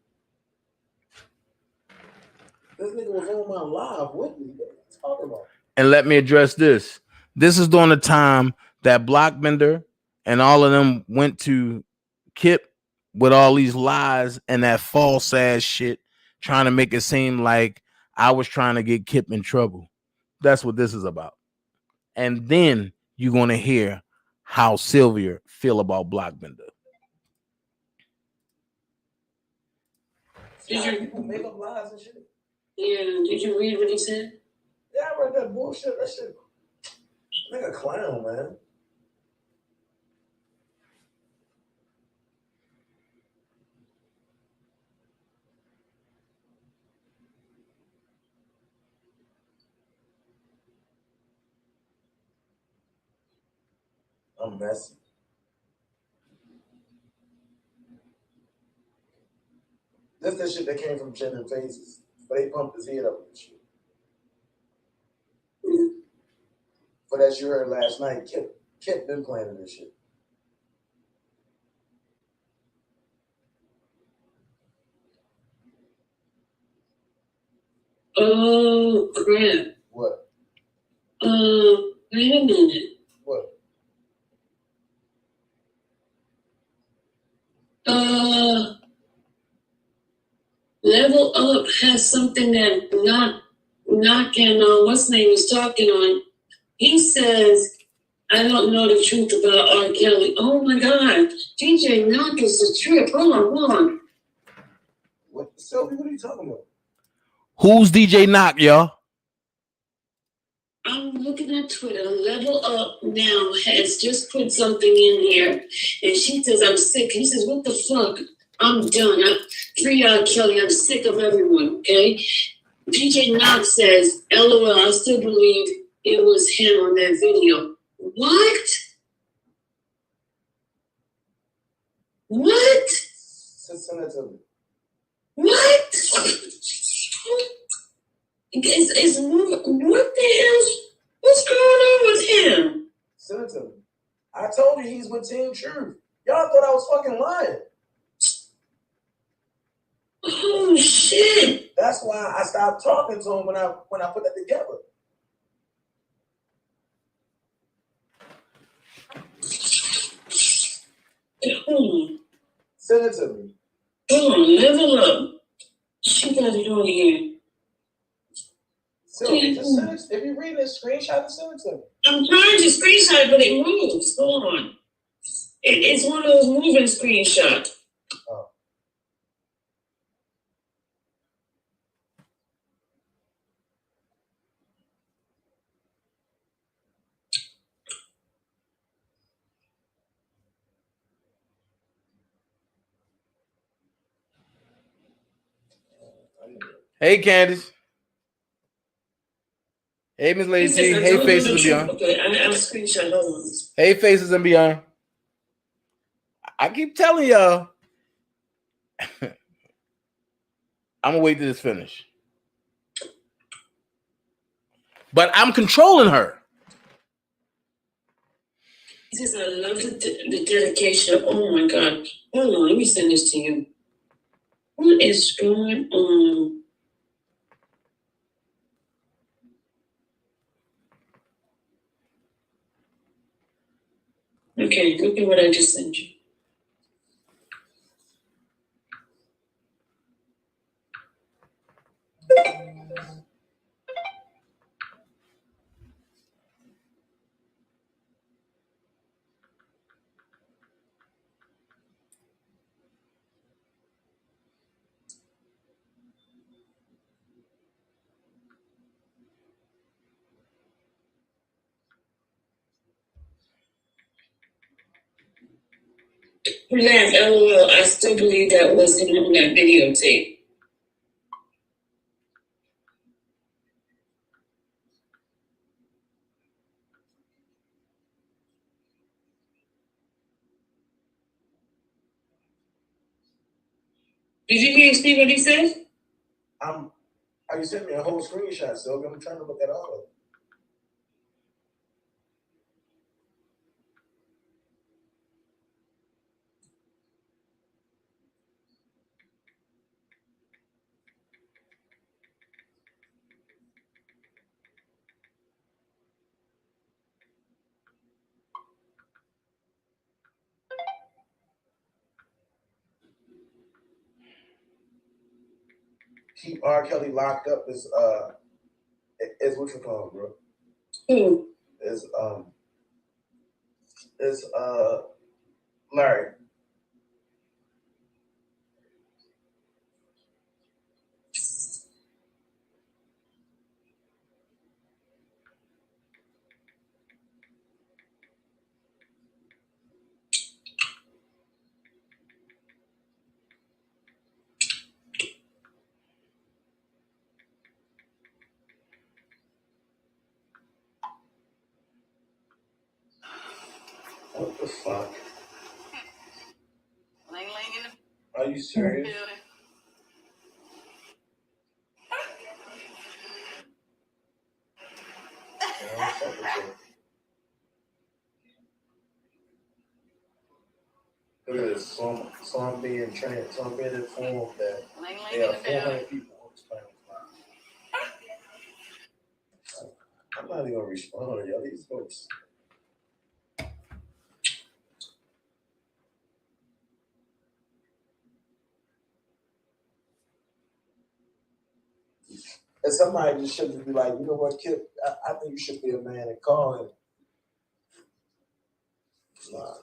Speaker 2: This nigga was on my live with me. What are you talking about?
Speaker 1: And let me address this. This is during the time that Blockbender and all of them went to Kip with all these lies and that false ass shit, trying to make it seem like I was trying to get Kip in trouble. That's what this is about. And then you're going to hear how Sylvia feel about Blockbender.
Speaker 2: Did you people make up lies and shit? Yeah. Did you read what he said? Yeah, I read that bullshit. That shit. Nigga clown, man. I'm messy. This is the shit that came from Chin and Faces. But they pumped his head up with shit. For that you heard last night, Kip been planning this shit. Oh, crap. What? Wait a minute. What? Level Up has something that Knock and what's name is talking on. He says, I don't know the truth about R. Kelly. Oh my God. DJ Knock is the trip. Hold on. What? Sylvie, what are you talking about?
Speaker 1: Who's DJ Knock, y'all?
Speaker 2: I'm looking at Twitter. Level Up now has just put something in here. And she says, I'm sick. He says, what the fuck? I'm done. Free R. Kelly. I'm sick of everyone. Okay? DJ Knox says, LOL, I still believe it was him on that video.
Speaker 4: What? What?
Speaker 5: Send it to me.
Speaker 4: What? Is what the hell? What's going on with him?
Speaker 5: Send it to me. I told you he's with Team Truth. Y'all thought I was fucking lying.
Speaker 4: Oh shit!
Speaker 5: That's why I stopped talking to him when I put that together.
Speaker 4: Hold on.
Speaker 5: Send it to me.
Speaker 4: Hold on, level up. She got it on here.
Speaker 5: So just send it. If you read this screenshot, just send it to me.
Speaker 4: I'm trying to screenshot it, but it moves. Hold on. It's one of those moving screenshots.
Speaker 5: Oh.
Speaker 1: Hey, Candace. Hey, Miss Lady T. Hey, Faces and Beyond.
Speaker 4: Okay, I'm screenshot. Hold on.
Speaker 1: Hey, Faces and Beyond. I keep telling y'all. I'm gonna wait till this finish. But I'm controlling her.
Speaker 4: He says, I love the dedication. Oh my God. Hold on, let me send this to you. What is going on? Okay, look at what I just sent you. Relax, LOL. I still believe that wasn't on that videotape. Did you hear Steve what he said?
Speaker 5: You sent me a whole screenshot, so I'm trying to look at all of it. Keep R. Kelly locked up is what you call it, bro.
Speaker 4: Who?
Speaker 5: Is Larry. What the fuck? Are you serious? Look at this. So I'm being informed that there are 400 people on this planet. I'm not even gonna respond, y'all. These folks. And somebody just should be like, you know what, kid? I think you should be a man and call him. Nah.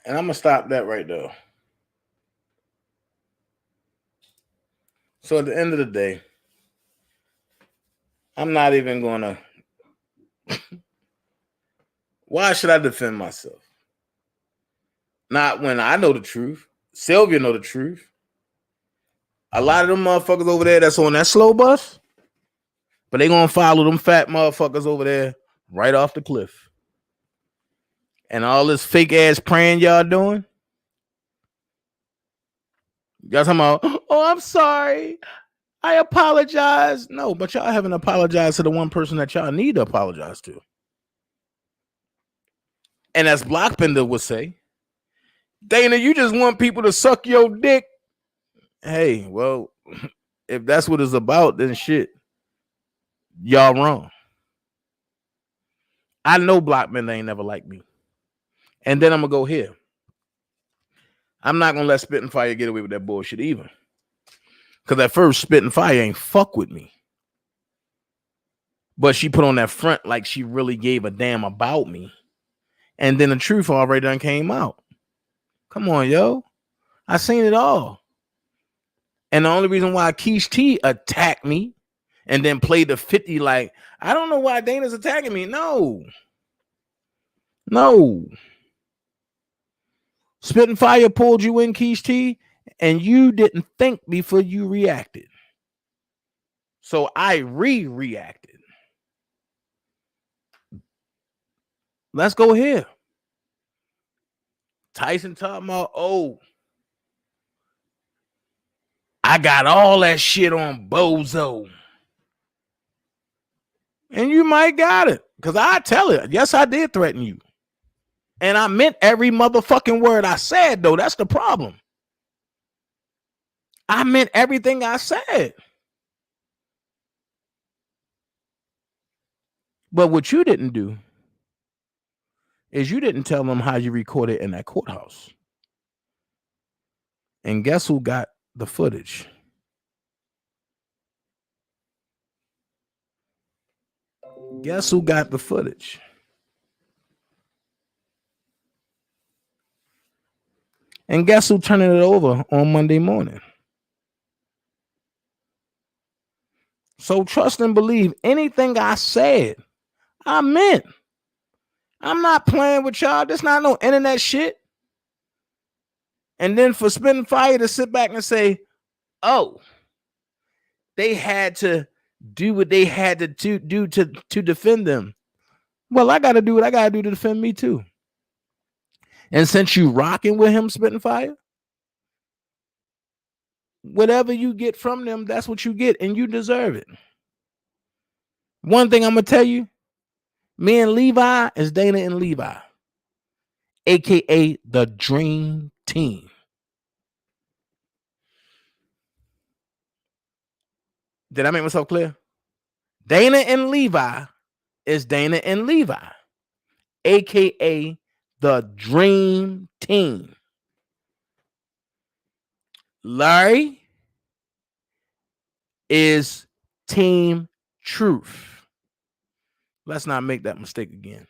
Speaker 1: And I'm gonna stop that right there. So at the end of the day, I'm not even gonna Why should I defend myself? Not when I know the truth. Sylvia know the truth. A lot of them motherfuckers over there that's on that slow bus, but they gonna follow them fat motherfuckers over there right off the cliff. And all this fake ass praying y'all doing. Y'all talking about, oh, I'm sorry. I apologize. No, but y'all haven't apologized to the one person that y'all need to apologize to. And as Blockbender would say, Dana, you just want people to suck your dick. Hey, well, if that's what it's about, then shit, y'all wrong. I know Blockbender ain't never liked me. And then I'm going to go here. I'm not going to let Spit and Fire get away with that bullshit either. Because at first, Spit and Fire ain't fuck with me. But she put on that front like she really gave a damn about me. And then the truth already done came out. Come on, yo. I seen it all. And the only reason why Cooch T attacked me and then played the 50 like, I don't know why Dana's attacking me. No. Spit and Fire pulled you in, Cooch T, and you didn't think before you reacted. So I reacted. Let's go here. Tyson talking about, oh, I got all that shit on Bozo. And you might got it. Because I tell it. Yes, I did threaten you. And I meant every motherfucking word I said, though. That's the problem. I meant everything I said. But what you didn't do is you didn't tell them how you recorded in that courthouse. And guess who got the footage? Guess who got the footage? And guess who turning it over on Monday morning? So trust and believe anything I said, I meant. I'm not playing with y'all. This not no internet shit. And then for Spit and Fire to sit back and say, oh, they had to do what they had to do to defend them. Well, I got to do what I got to do to defend me too. And since you rocking with him, Spit and Fire, whatever you get from them, that's what you get, and you deserve it. One thing I'm going to tell you, me and Levi is Dana and Levi, a.k.a. the Dream Team. Did I make myself clear? Dana and Levi is Dana and Levi, a.k.a. the Dream Team. Larry is Team Truth. Let's not make that mistake again.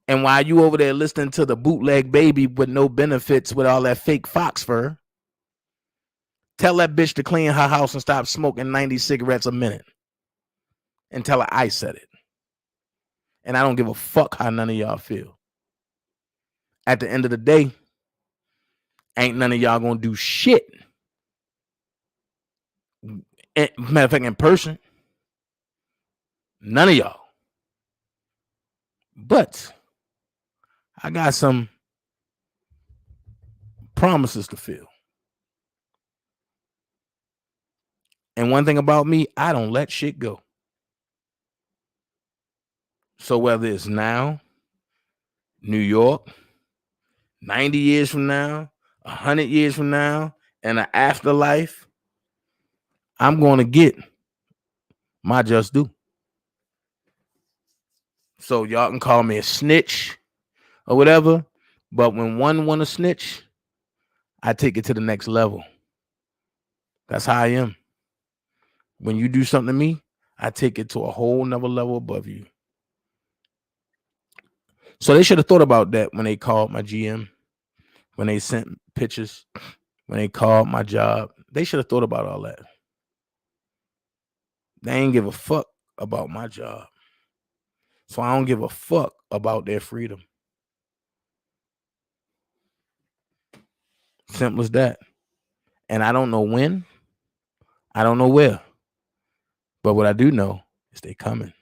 Speaker 1: And while you over there listening to the bootleg baby with no benefits with all that fake fox fur, tell that bitch to clean her house and stop smoking 90 cigarettes a minute. And tell her I said it. And I don't give a fuck how none of y'all feel. At the end of the day, ain't none of y'all gonna do shit. Matter of fact, in person, none of y'all. But I got some promises to fill. And one thing about me, I don't let shit go. So whether it's now, New York, 90 years from now, 100 years from now, and an afterlife, I'm going to get my just due. So y'all can call me a snitch or whatever, but when one want to snitch, I take it to the next level. That's how I am. When you do something to me, I take it to a whole nother level above you. So they should have thought about that when they called my GM, when they sent pictures, when they called my job. They should have thought about all that. They ain't give a fuck about my job. So I don't give a fuck about their freedom. Simple as that. And I don't know when. I don't know where. But what I do know is they coming.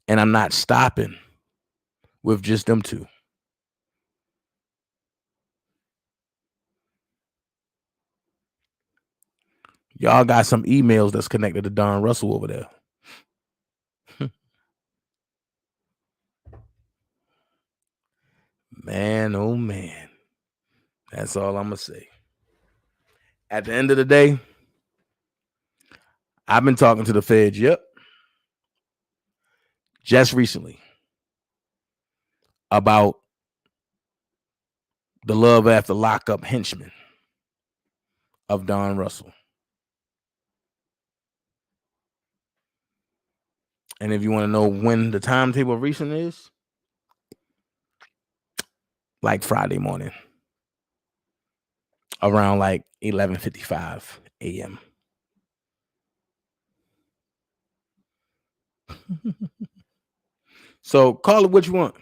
Speaker 1: And I'm not stopping with just them two. Y'all got some emails that's connected to Don Russell over there. Man, oh man. That's all I'm going to say. At the end of the day, I've been talking to the feds, just recently about the love after lockup henchman of Don Russell. And if you want to know when the timetable of recent is, like Friday morning, around like 11:55 a.m. So call it what you want.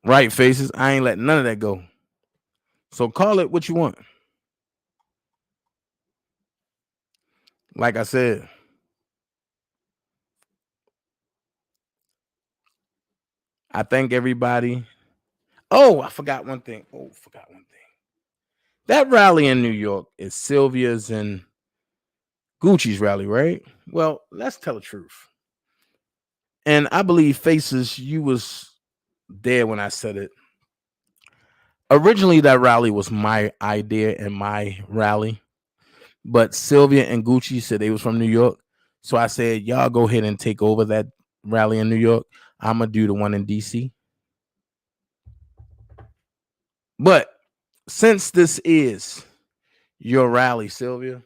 Speaker 1: Right, faces. I ain't letting none of that go. So call it what you want. Like I said, I thank everybody. Oh, I forgot one thing. That rally in New York is Sylvia's and Gucci's rally, right? Well, let's tell the truth. And I believe, faces, you was there when I said it. Originally, that rally was my idea and my rally. But Sylvia and Gucci said they was from New York. So I said, y'all go ahead and take over that rally in New York. I'm going to do the one in DC. But since this is your rally, Sylvia,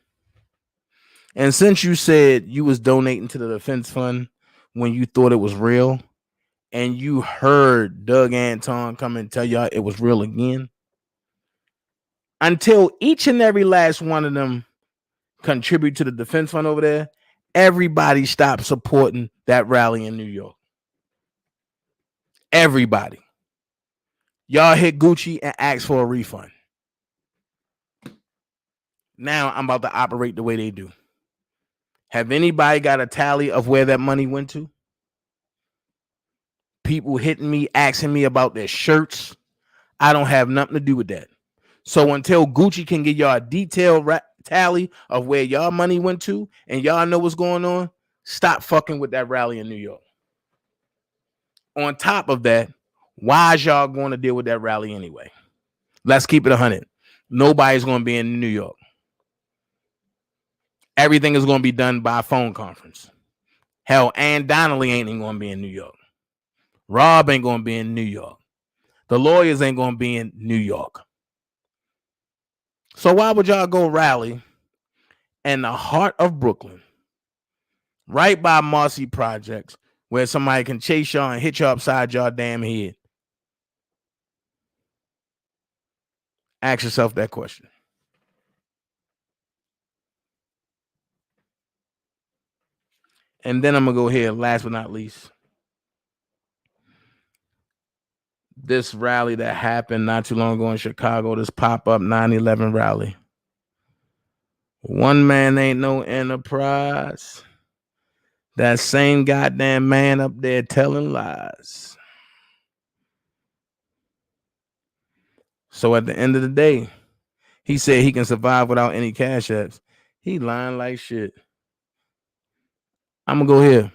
Speaker 1: and since you said you was donating to the defense fund when you thought it was real, and you heard Doug Anton come and tell y'all it was real again, until each and every last one of them contribute to the defense fund over there, everybody stopped supporting that rally in New York. Everybody. Y'all hit Gucci and asked for a refund. Now I'm about to operate the way they do. Have anybody got a tally of where that money went to? People hitting me, asking me about their shirts. I don't have nothing to do with that. So until Gucci can give y'all a detailed tally of where y'all money went to and y'all know what's going on, stop fucking with that rally in New York. On top of that, why is y'all going to deal with that rally anyway? Let's keep it 100. Nobody's going to be in New York. Everything is going to be done by phone conference. Hell, Ann Donnelly ain't even going to be in New York. Rob ain't going to be in New York. The lawyers ain't going to be in New York. So why would y'all go rally in the heart of Brooklyn, right by Marcy Projects, where somebody can chase y'all and hit you upside your damn head? Ask yourself that question. And then I'm going to go here, last but not least. This rally that happened not too long ago in Chicago, this pop-up 9/11 rally. One man ain't no enterprise. That same goddamn man up there telling lies. So at the end of the day, he said he can survive without any cash apps. He lying like shit. I'm going to go here.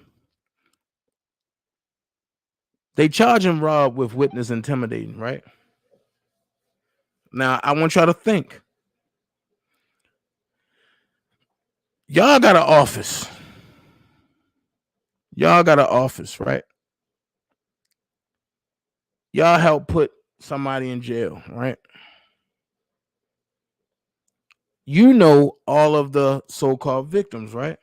Speaker 1: They charging Rob with witness intimidating, right? Now, I want y'all to think. Y'all got an office. Y'all got an office, right? Y'all help put somebody in jail, right? You know all of the so-called victims, right?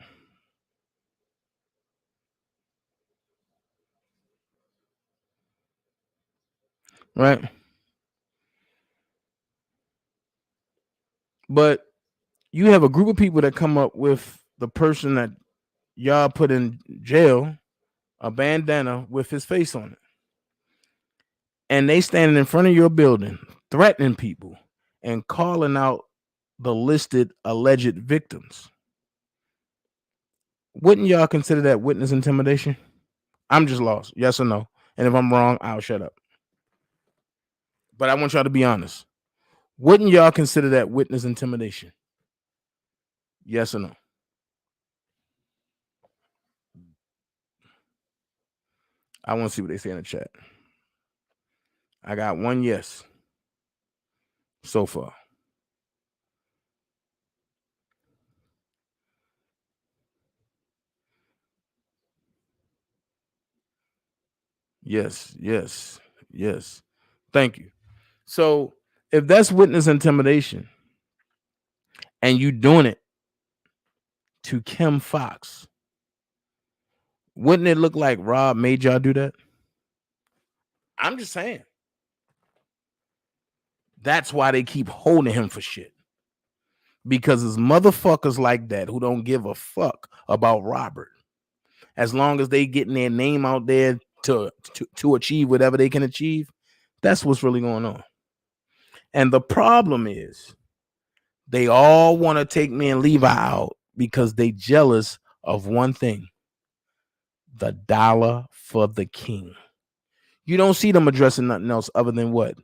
Speaker 1: Right? But you have a group of people that come up with the person that y'all put in jail, a bandana with his face on it, and they standing in front of your building threatening people and calling out the listed alleged victims. Wouldn't y'all consider that witness intimidation? I'm just lost. Yes or no? And if I'm wrong, I'll shut up. But I want y'all to be honest. Wouldn't y'all consider that witness intimidation? Yes or no? I want to see what they say in the chat. I got one yes so far. Yes, yes, yes. Thank you. So if that's witness intimidation and you doing it to Kim Fox, wouldn't it look like Rob made y'all do that? I'm just saying. That's why they keep holding him for shit. Because it's motherfuckers like that who don't give a fuck about Robert. As long as they getting their name out there to achieve whatever they can achieve, that's what's really going on. And the problem is they all want to take me and Levi out because they jealous of one thing: the dollar for the king. You don't see them addressing nothing else other than what?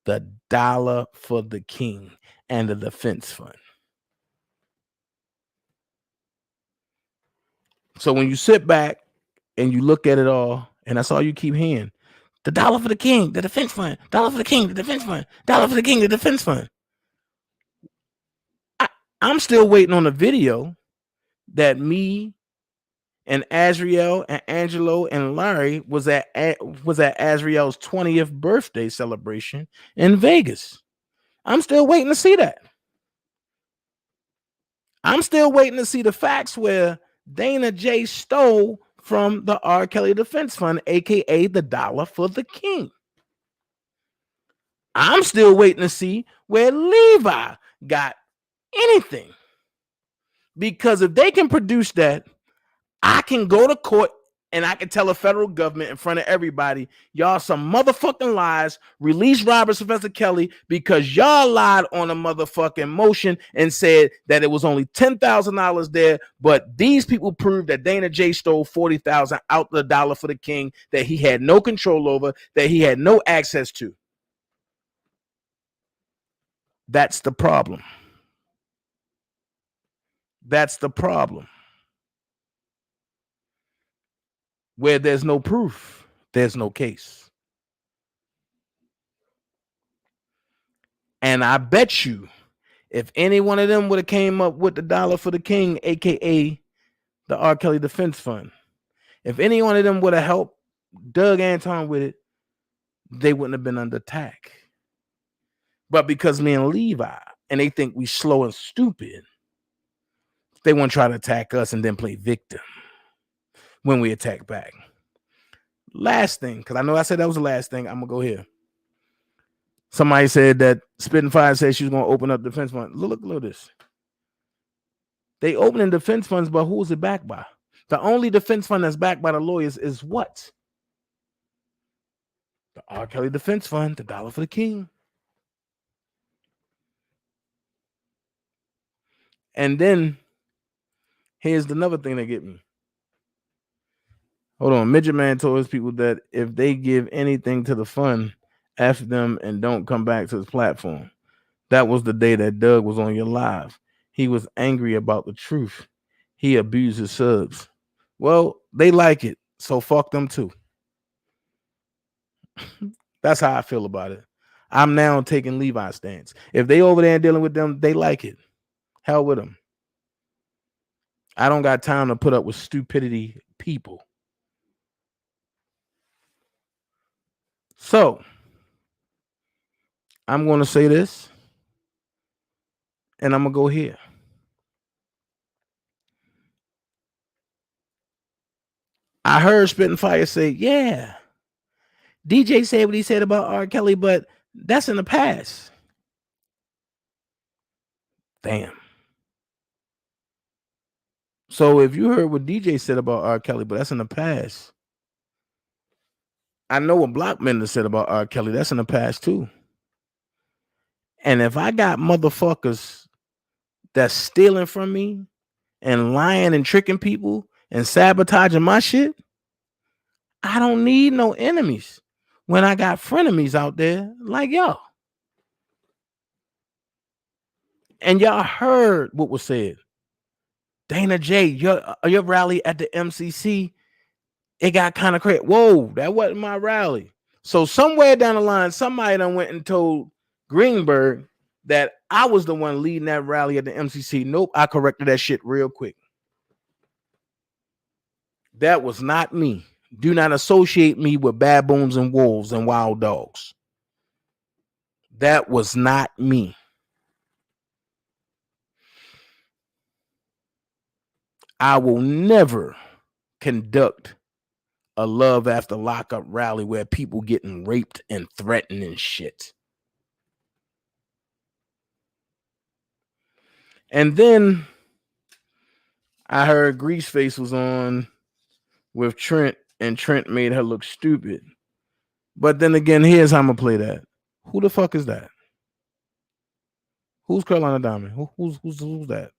Speaker 1: The dollar for the king and the defense fund. So when you sit back and you look at it all, and that's all you keep hearing: the dollar for the king, the defense fund, dollar for the king, the defense fund, dollar for the king, the defense fund. I'm still waiting on a video that me and Azriel and Angelo and Larry was at Azriel's 20th birthday celebration in Vegas. I'm still waiting to see that. I'm still waiting to see the facts where Dana J stole from the R. Kelly Defense Fund, aka the dollar for the king. I'm still waiting to see where Levi got anything. Because if they can produce that, I can go to court and I can tell the federal government in front of everybody, y'all some motherfucking lies, release Robert Sylvester Kelly because y'all lied on a motherfucking motion and said that it was only $10,000 there, but these people proved that Dana J stole $40,000 out the dollar for the king that he had no control over, that he had no access to. That's the problem. That's the problem. Where there's no proof, there's no case. And I bet you if any one of them would have came up with the dollar for the king, aka the R. Kelly Defense Fund, if any one of them would have helped Doug Anton with it, they wouldn't have been under attack. But because me and Levi, and they think we slow and stupid, they want to try to attack us and then play victim when we attack back. Last thing, because I know I said that was the last thing, I'm going to go here. Somebody said that Spitting Fire said she was going to open up the defense fund. Look at this. They opening defense funds, but who is it backed by? The only defense fund that's backed by the lawyers is what? The R. Kelly Defense Fund, the dollar for the king. And then here's another thing that get me. Hold on. Midget Man told his people that if they give anything to the fund, F them and don't come back to his platform. That was the day that Doug was on your live. He was angry about the truth. He abused his subs. Well, they like it, so fuck them too. That's how I feel about it. I'm now taking Levi's stance. If they over there and dealing with them, they like it. Hell with them. I don't got time to put up with stupidity people. So, I'm going to say this, and I'm going to go here. I heard Spitting Fire say, yeah, DJ said what he said about R. Kelly, but that's in the past. Damn. So if you heard what DJ said about R. Kelly, but that's in the past. I know what Blockman said about R. Kelly. That's in the past too. And if I got motherfuckers that's stealing from me and lying and tricking people and sabotaging my shit, I don't need no enemies when I got frenemies out there like y'all. And y'all heard what was said. Dana J, your rally at the MCC, it got kind of crazy. Whoa, that wasn't my rally. So somewhere down the line, somebody done went and told Greenberg that I was the one leading that rally at the MCC. Nope, I corrected that shit real quick. That was not me. Do not associate me with baboons and wolves and wild dogs. That was not me. I will never conduct a love after lockup rally where people getting raped and threatened and shit. And then I heard Greaseface was on with Trent, and Trent made her look stupid. But then again, here's how I'm gonna play that. Who the fuck is that? Who's Carolina Diamond? Who's that?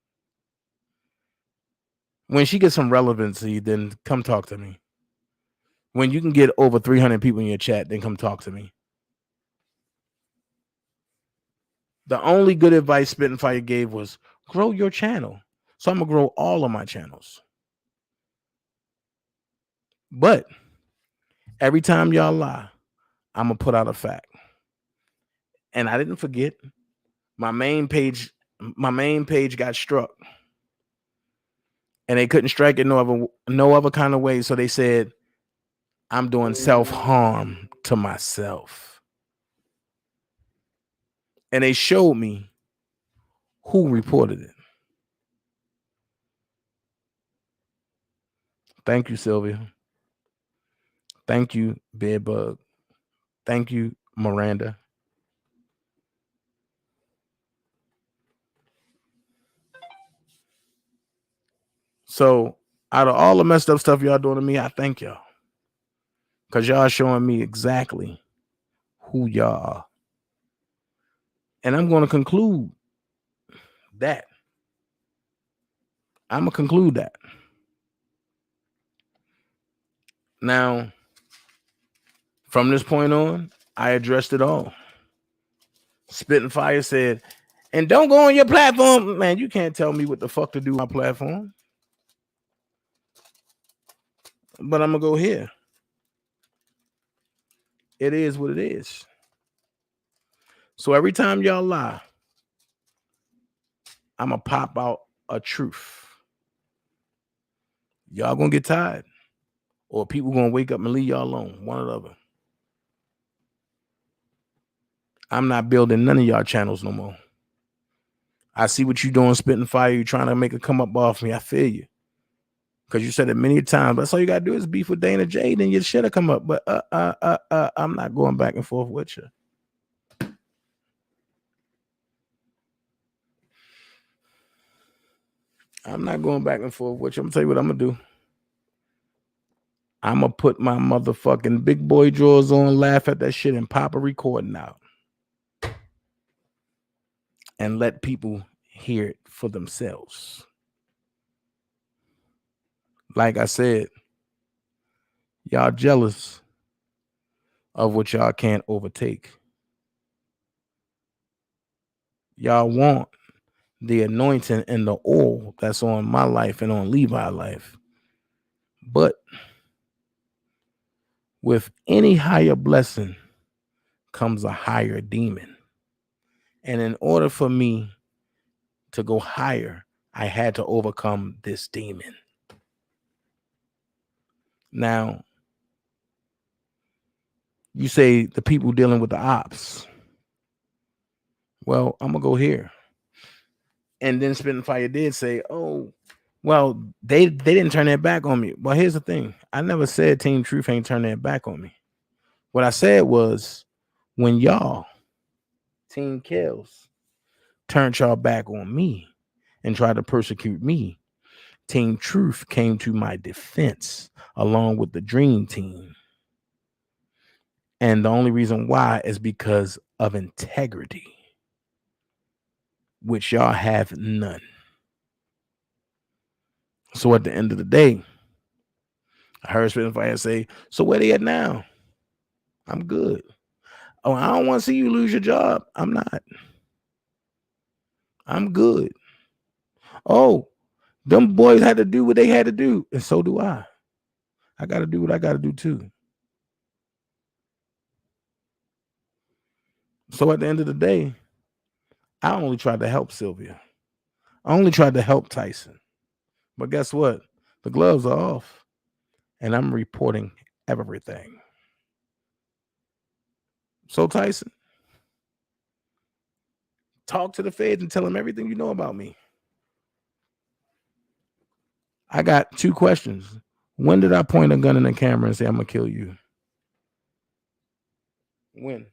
Speaker 1: When she gets some relevancy, then come talk to me. When you can get over 300 people in your chat, then come talk to me. The only good advice Spitting Fire gave was grow your channel. So I'm gonna grow all of my channels. But every time y'all lie, I'm gonna put out a fact. And I didn't forget, my main page got struck. And they couldn't strike it no other kind of way. So they said, I'm doing self-harm to myself. And they showed me who reported it. Thank you, Sylvia. Thank you, Bedbug. Thank you, Miranda. So out of all the messed up stuff y'all doing to me, I thank y'all. Because y'all showing me exactly who y'all are. And I'm going to conclude that. I'm going to conclude that. Now, from this point on, I addressed it all. Spitting Fire said, and don't go on your platform. Man, you can't tell me what the fuck to do on my platform. But I'm going to go here. It is what it is. So every time y'all lie, I'm going to pop out a truth. Y'all going to get tired. Or people going to wake up and leave y'all alone. One or the other. I'm not building none of y'all channels no more. I see what you doing, Spitting Fire. You trying to make a come up off me. I feel you. Because you said it many times. But that's all you got to do is beef with Dana J. Then your shit'll come up. But I'm not going back and forth with you. I'm not going back and forth with you. I'm going to tell you what I'm going to do. I'm going to put my motherfucking big boy drawers on, laugh at that shit, and pop a recording out. And let people hear it for themselves. Like I said, y'all jealous of what y'all can't overtake. Y'all want the anointing and the oil that's on my life and on Levi's life. But with any higher blessing comes a higher demon. And in order for me to go higher, I had to overcome this demon. Now, you say the people dealing with the ops. Well, I'm going to go here. And then Spitting Fire did say, oh, well, they didn't turn their back on me. Well, here's the thing. I never said Team Truth ain't turn their back on me. What I said was, when y'all, Team Kills, turned y'all back on me and tried to persecute me, Team Truth came to my defense along with the Dream Team. And the only reason why is because of integrity, which y'all have none. So at the end of the day, I heard Spitfire say, so where they at now? I'm good. Oh, I don't want to see you lose your job. I'm not. I'm good. Oh, them boys had to do what they had to do. And so do I. I got to do what I got to do too. So at the end of the day, I only tried to help Sylvia. I only tried to help Tyson. But guess what? The gloves are off. And I'm reporting everything. So Tyson, talk to the feds and tell them everything you know about me. I got 2 questions. When did I point a gun in the camera and say, I'm going to kill you? When?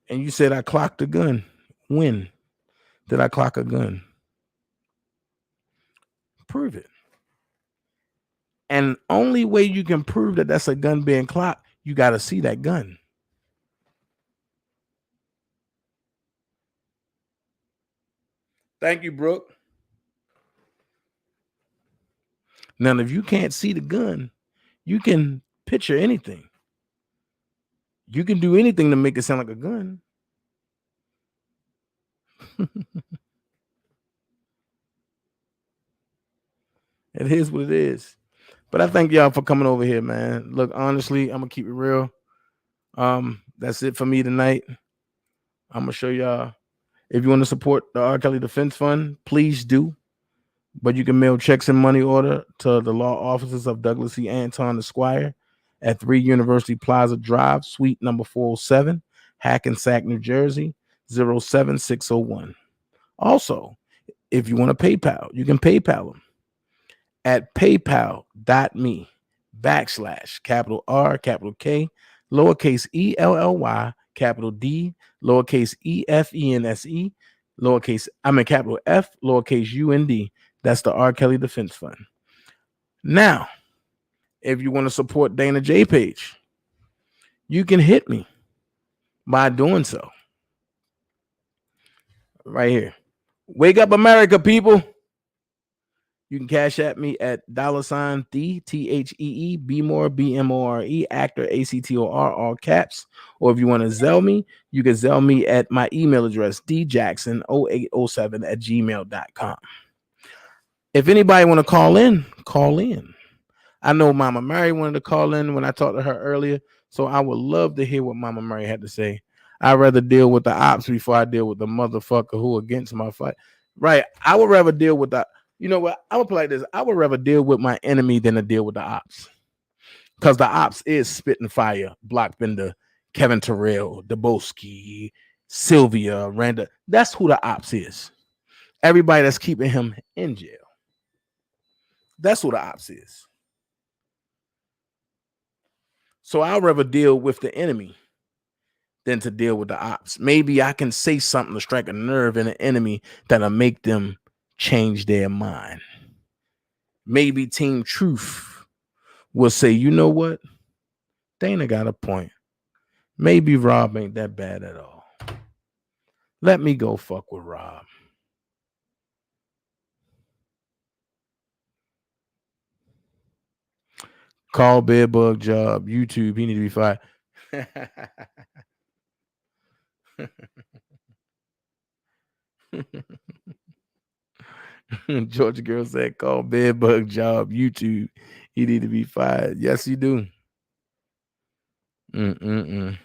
Speaker 1: And you said I clocked a gun. When did I clock a gun? Prove it. And only way you can prove that that's a gun being clocked, you got to see that gun. Thank you, Brooke. Now, if you can't see the gun, you can picture anything. You can do anything to make it sound like a gun. It is what it is. But I thank y'all for coming over here, man. Look, honestly, I'm gonna keep it real. That's it for me tonight. I'm gonna show y'all. If you want to support the R. Kelly Defense Fund, please do. But you can mail checks and money order to the law offices of Douglas E. Anton Esquire at 3 University Plaza Drive, Suite number 407, Hackensack, New Jersey, 07601. Also, if you want to PayPal, you can PayPal them at paypal.me / capital R, capital K, lowercase ELLY, capital D, lowercase EFENSE, capital F, lowercase UND. That's the R. Kelly Defense Fund. Now, if you want to support Dana J. Page, you can hit me by doing so. Right here. Wake up, America, people. You can cash at me at $ THEE BMORE BMORE actor ACTOR all caps. Or if you want to Zelle me, you can Zelle me at my email address djackson0807@gmail.com. If anybody want to call in, call in. I know Mama Mary wanted to call in when I talked to her earlier, so I would love to hear what Mama Mary had to say. I'd rather deal with the ops before I deal with the motherfucker who against my fight. Right. I would rather deal with the, you know what? I would play like this. I would rather deal with my enemy than to deal with the ops. Because the ops is Spitting Fire, Blockbender, Kevin Terrell, Deboski, Sylvia, Randa. That's who the ops is. Everybody that's keeping him in jail. That's who the ops is. So I'd rather deal with the enemy than to deal with the ops. Maybe I can say something to strike a nerve in an enemy that'll make them change their mind. Maybe Team Truth will say, you know what? Dana got a point. Maybe Rob ain't that bad at all. Let me go fuck with Rob. Call Bedbug Job, YouTube, he need to be fired. Georgia girl said, call Bedbug Job, YouTube, he need to be fired. Yes, you do. Let me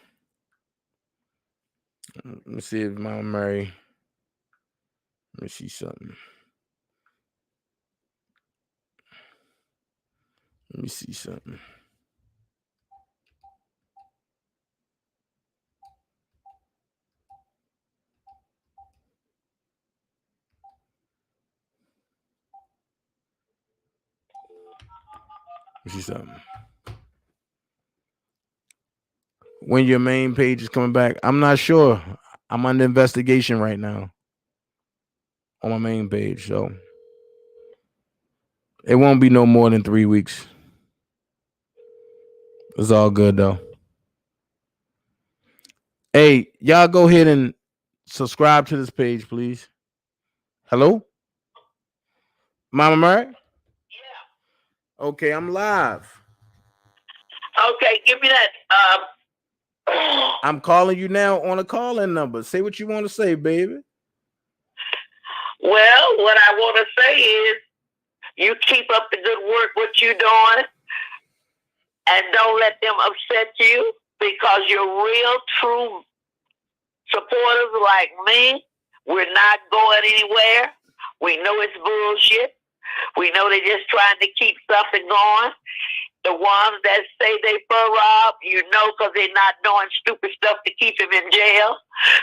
Speaker 1: see if Mama Mary. Let me see something. Let me see something. Let me see something. When your main page is coming back, I'm not sure. I'm under investigation right now. on my main page. So it won't be no more than 3 weeks. It's all good though. Hey, y'all go ahead and subscribe to this page, please. Hello? Mama Mary?
Speaker 6: Yeah.
Speaker 1: Okay, I'm live.
Speaker 6: Okay, give me that.
Speaker 1: I'm calling you now on a call-in number. Say what you want to say, baby.
Speaker 6: Well, what I want to say is you keep up the good work, what you're doing, and don't let them upset you because you're real, true supporters like me. We're not going anywhere. We know it's bullshit. We know they're just trying to keep something going. The ones that say they for Rob, you know, because they're not doing stupid stuff to keep him in jail,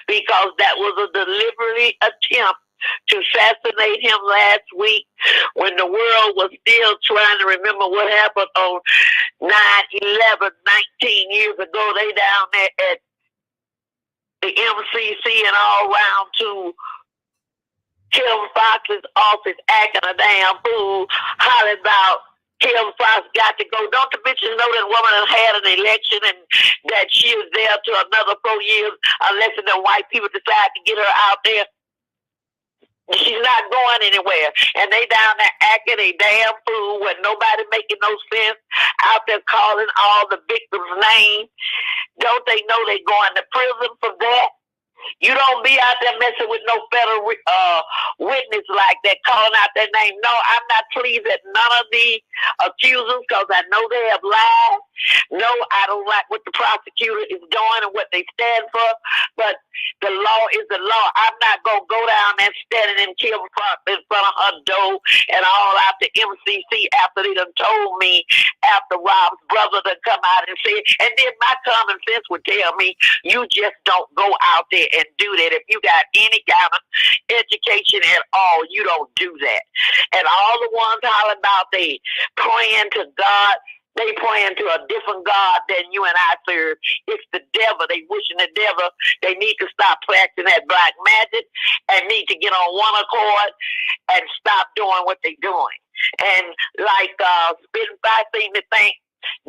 Speaker 6: because that was a deliberate attempt to assassinate him last week when the world was still trying to remember what happened on 9/11, 19 years ago. They down there at the MCC and all around to Kim Fox's office acting a damn fool, hollering about Kim Fox got to go. Don't the bitches know that woman had an election and that she is there to another 4 years unless the white people decide to get her out there? She's not going anywhere. And they down there acting a damn fool with nobody making no sense, out there calling all the victims' names. Don't they know they going to prison for that? You don't be out there messing with no federal witness like that, calling out their name. No, I'm not pleased at none of the accusers because I know they have lied. No, I don't like what the prosecutor is doing and what they stand for, but the law is the law. I'm not going to go down there standing in Kim Fox in front of her door and all out the MCC after they done told me, after Rob's brother done come out and said, and then my common sense would tell me, you just don't go out there and do that. If you got any kind of education at all, you don't do that. And all the ones hollering about they praying to God, they praying to a different God than you and I serve. It's the devil. They wishing the devil. They need to stop practicing that black magic and need to get on one accord and stop doing what they're doing. And like Spitting Fire seem to think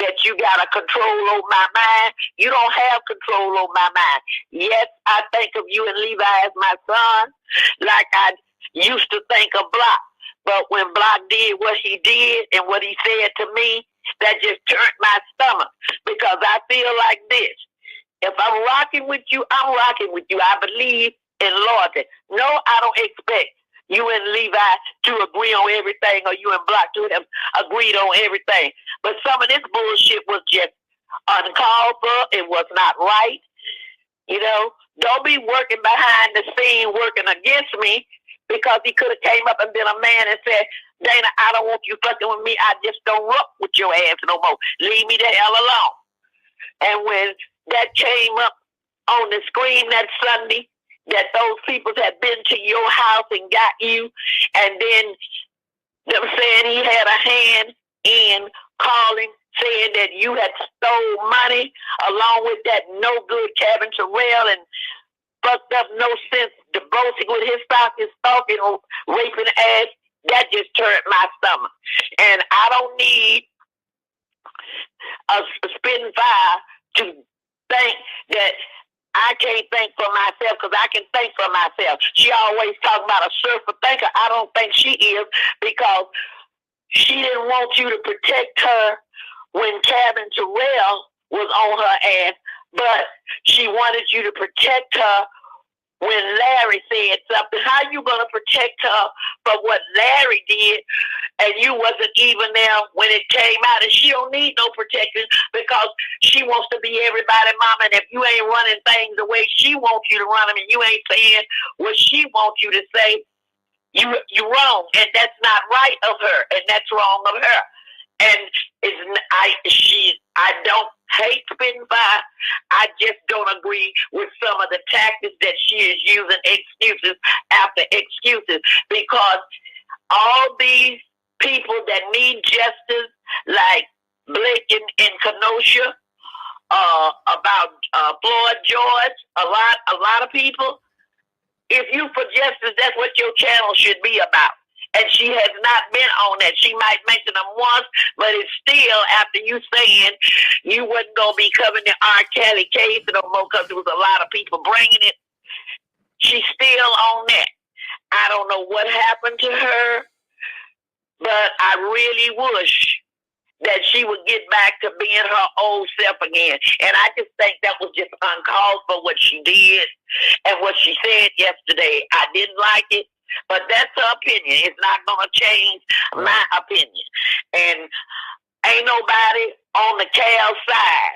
Speaker 6: that you got a control over my mind. You don't have control over my mind. Yes, I think of you and Levi as my son, like I used to think of Block. But when Block did what he did and what he said to me, that just turned my stomach, because I feel like this. If I'm rocking with you, I'm rocking with you. I believe in loyalty. No, I don't expect you and Levi to agree on everything, or you and Block to have agreed on everything. But some of this bullshit was just uncalled for. It was not right. You know, don't be working behind the scene, working against me, because he could have came up and been a man and said, Dana, I don't want you fucking with me. I just don't rock with your ass no more. Leave me the hell alone. And when that came up on the screen that Sunday, that those people had been to your house and got you, and then them saying he had a hand in calling, saying that you had stole money along with that no good Kevin Terrell and fucked up no sense DeBosing with his stalking or raping ass, that just turned my stomach. And I don't need a Spitting Fire to think that I can't think for myself, because I can think for myself. She always talk about a surfer thinker. I don't think she is, because she didn't want you to protect her when Kevin Terrell was on her ass, but she wanted you to protect her when Larry said something. How you going to protect her for what Larry did, and you wasn't even there when it came out? And she don't need no protection, because she wants to be everybody's mama. And if you ain't running things the way she wants you to run them, and you ain't saying what she wants you to say, you wrong. And that's not right of her, and that's wrong of her. And I don't hate Spitting Fire. I just don't agree with some of the tactics that she is using, excuses after excuses, because all these people that need justice, like Blake and Kenosha, about Floyd George, a lot of people, If you for justice, that's what your channel should be about. And she has not been on that. She might mention them once, but it's still after you saying you wasn't going to be covering the R. Kelly case no more because there was a lot of people bringing it. She's still on that. I don't know what happened to her, but I really wish that she would get back to being her old self again. And I just think that was just uncalled for what she did and what she said yesterday. I didn't like it, but that's her opinion. It's not going to change my opinion. And ain't nobody on the Cal side.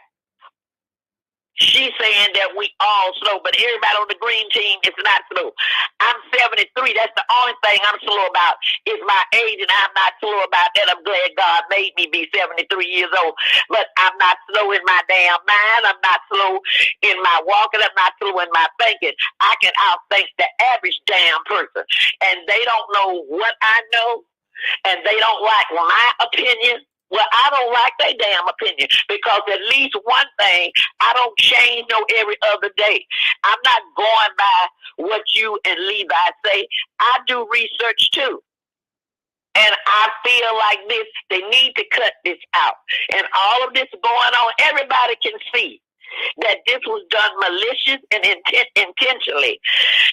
Speaker 6: She's saying that we all slow, but everybody on the green team is not slow. I'm 73. That's the only thing I'm slow about is my age, and I'm not slow about that. I'm glad God made me be 73 years old. But I'm not slow in my damn mind. I'm not slow in my walking. I'm not slow in my thinking. I can outthink the average damn person. And they don't know what I know, and they don't like my opinion. Well, I don't like their damn opinion because at least one thing, I don't change no every other day. I'm not going by what you and Levi say. I do research too. And I feel like this, they need to cut this out. And all of this going on, everybody can see that this was done malicious and intentionally.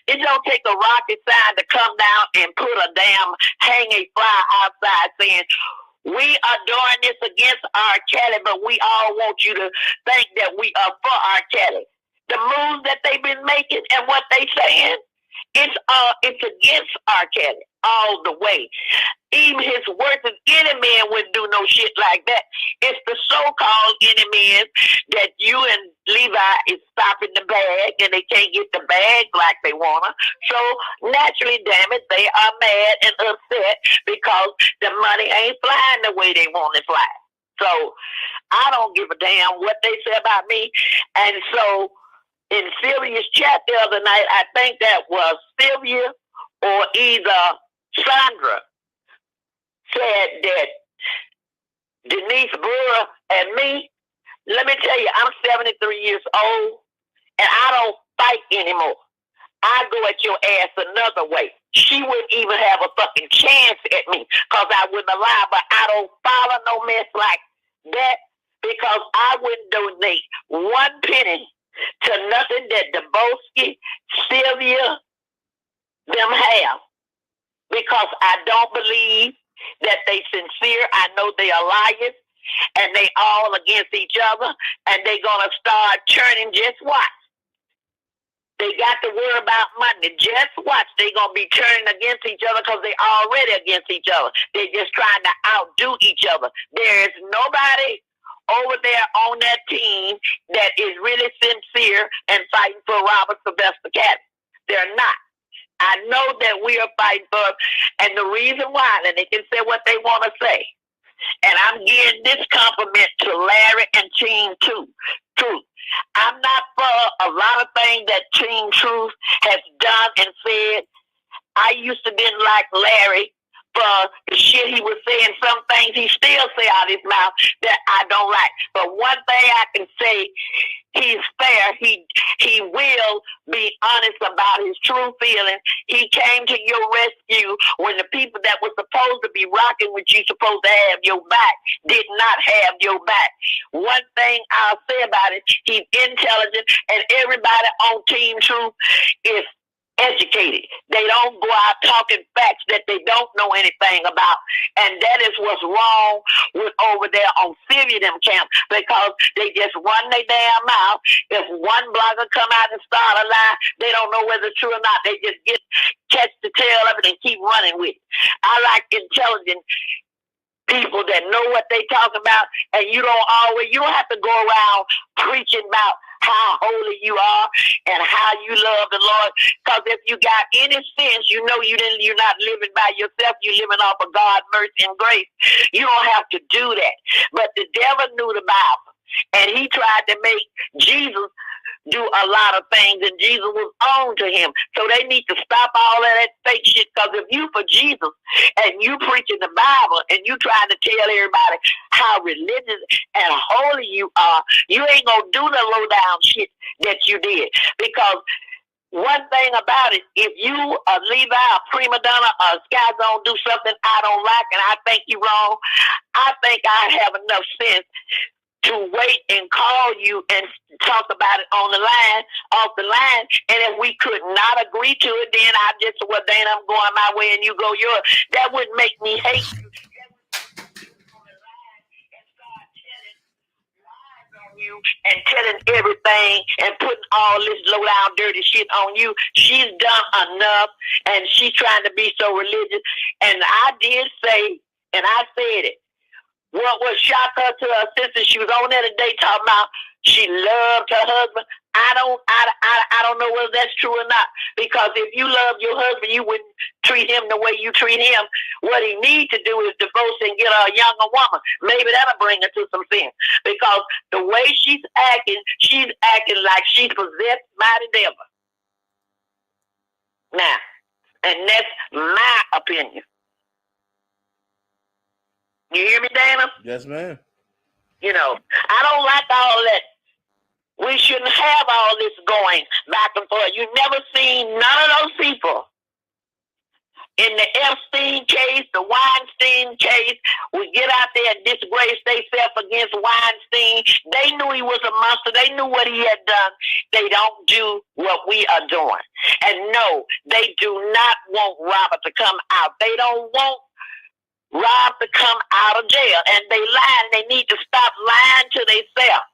Speaker 6: It don't take a rocket sign to come down and put a damn hang a fly outside saying, we are doing this against R. Kelly, but we all want you to think that we are for R. Kelly. The moves that they've been making and what they saying, it's against R. Kelly all the way. Even his worst enemy man wouldn't do no shit like that. It's the so-called enemy that you and Levi is stopping the bag and they can't get the bag like they wanna. So naturally, damn it, they are mad and upset because the money ain't flying the way they want it fly. So I don't give a damn what they say about me. And so in Sylvia's chat the other night, I think that was Sylvia or either Sandra said that Denise Brewer and me, let me tell you, I'm 73 years old and I don't fight anymore. I go at your ass another way. She wouldn't even have a fucking chance at me because I wouldn't allow, but I don't follow no mess like that because I wouldn't donate one penny to nothing that Debosky, Sylvia, them have because I don't believe that they sincere. I know they are liars and they all against each other and they gonna start turning. Just watch. They got to worry about money. Just watch. They gonna be turning against each other because they already against each other. They just trying to outdo each other. There is nobody over there on that team that is really sincere and fighting for Robert Sylvester Cat. They're not. I know that we are fighting for, and the reason why, and they can say what they want to say. And I'm giving this compliment to Larry and Team Truth. I'm not for a lot of things that Team Truth has done and said. I used to didn't like Larry for the shit he was saying. Some things he still say out of his mouth that I don't like. But one thing I can say, he's fair. He will be honest about his true feelings. He came to your rescue when the people that were supposed to be rocking with you, supposed to have your back, did not have your back. One thing I'll say about it, he's intelligent, and everybody on Team Truth is educated. They don't go out talking facts that they don't know anything about. And that is what's wrong with over there on Sylvia them camp because they just run their damn mouth. If one blogger come out and start a lie, they don't know whether it's true or not. They just catch the tail of it and keep running with it. I like intelligent people that know what they talk about, and you don't have to go around preaching about how holy you are and how you love the Lord. Because if you got any sense, you know you're not living by yourself. You're living off of God's mercy and grace. You don't have to do that. But the devil knew the Bible, and he tried to make Jesus do a lot of things, and Jesus was on to him. So they need to stop all of that fake shit, because if you for Jesus and you preaching the Bible and you trying to tell everybody how religious and holy you are, you ain't gonna do the low down shit that you did, because one thing about it, if you, Levi, a prima donna, Sky Zone do something I don't like and I think you wrong, I think I have enough sense to wait and call you and talk about it on the line, off the line. And if we could not agree to it, then I just, well, Dana, I'm going my way and you go yours. That wouldn't make me hate you. You and telling everything and putting all this low down dirty shit on you. She's done enough and she's trying to be so religious. And I did say, and I said it, what shocked her to her senses, she was on there today talking about she loved her husband. I don't know whether that's true or not. Because if you love your husband, you wouldn't treat him the way you treat him. What he needs to do is divorce and get a younger woman. Maybe that'll bring her to some sense. Because the way she's acting like she's possessed by the devil. Now, and that's my opinion. You hear me, Dana?
Speaker 1: Yes, ma'am.
Speaker 6: You know, I don't like all that. We shouldn't have all this going back and forth. You never seen none of those people. In the Epstein case, the Weinstein case, we get out there and disgrace themselves against Weinstein. They knew he was a monster. They knew what he had done. They don't do what we are doing. And no, they do not want Robert to come out. They don't want Rob to come out of jail. And they lying. They need to stop lying to themselves.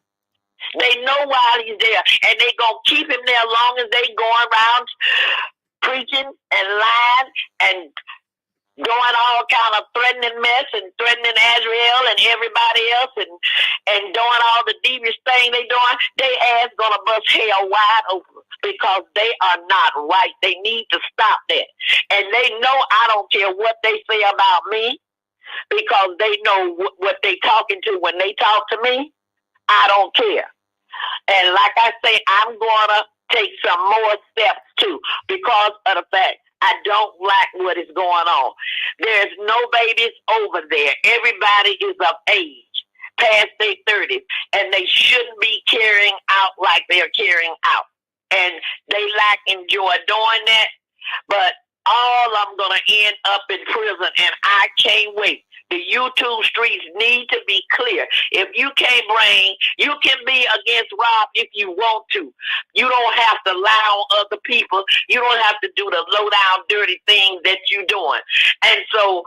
Speaker 6: They know while he's there, and they gonna keep him there as long as they going around preaching and lying and doing all kind of threatening mess and threatening Azrael and everybody else and doing all the devious thing they doing. They ass gonna bust hell wide open because they are not right. They need to stop that, and they know I don't care what they say about me because they know what they talking to when they talk to me. I don't care. And like I say, I'm going to take some more steps too because of the fact I don't like what is going on. There's no babies over there. Everybody is of age, past their 30s, and they shouldn't be carrying out like they're carrying out. And they enjoy doing that, but all I'm going to end up in prison, and I can't wait. The YouTube streets need to be clear. If you can't you can be against Rob if you want to. You don't have to lie on other people. You don't have to do the low down dirty things that you're doing. And so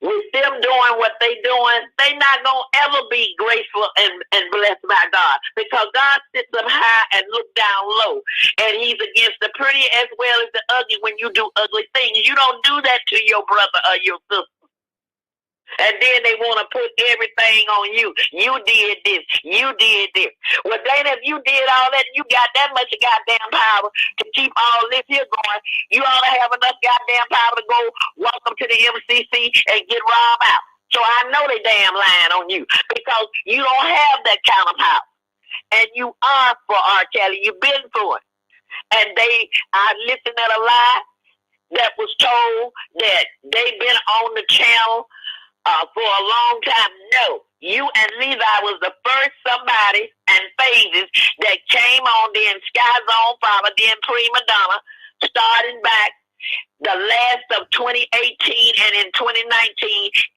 Speaker 6: with them doing what they doing, they not going to ever be grateful and blessed by God. Because God sits them high and look down low. And he's against the pretty as well as the ugly when you do ugly things. You don't do that to your brother or your sister. And then they want to put everything on you. You did this. You did this. Well, Dana, if you did all that, you got that much goddamn power to keep all this here going. You ought to have enough goddamn power to go walk them to the MCC and get Rob out. So I know they damn lying on you because you don't have that kind of power. And you are for R. Kelly. You've been for it. And I listened at a lie that was told that they've been on the channel for a long time. No, you and Levi was the first somebody and phases that came on, then Sky Zone Father, then Prima Donna, starting back the last of 2018 and in 2019,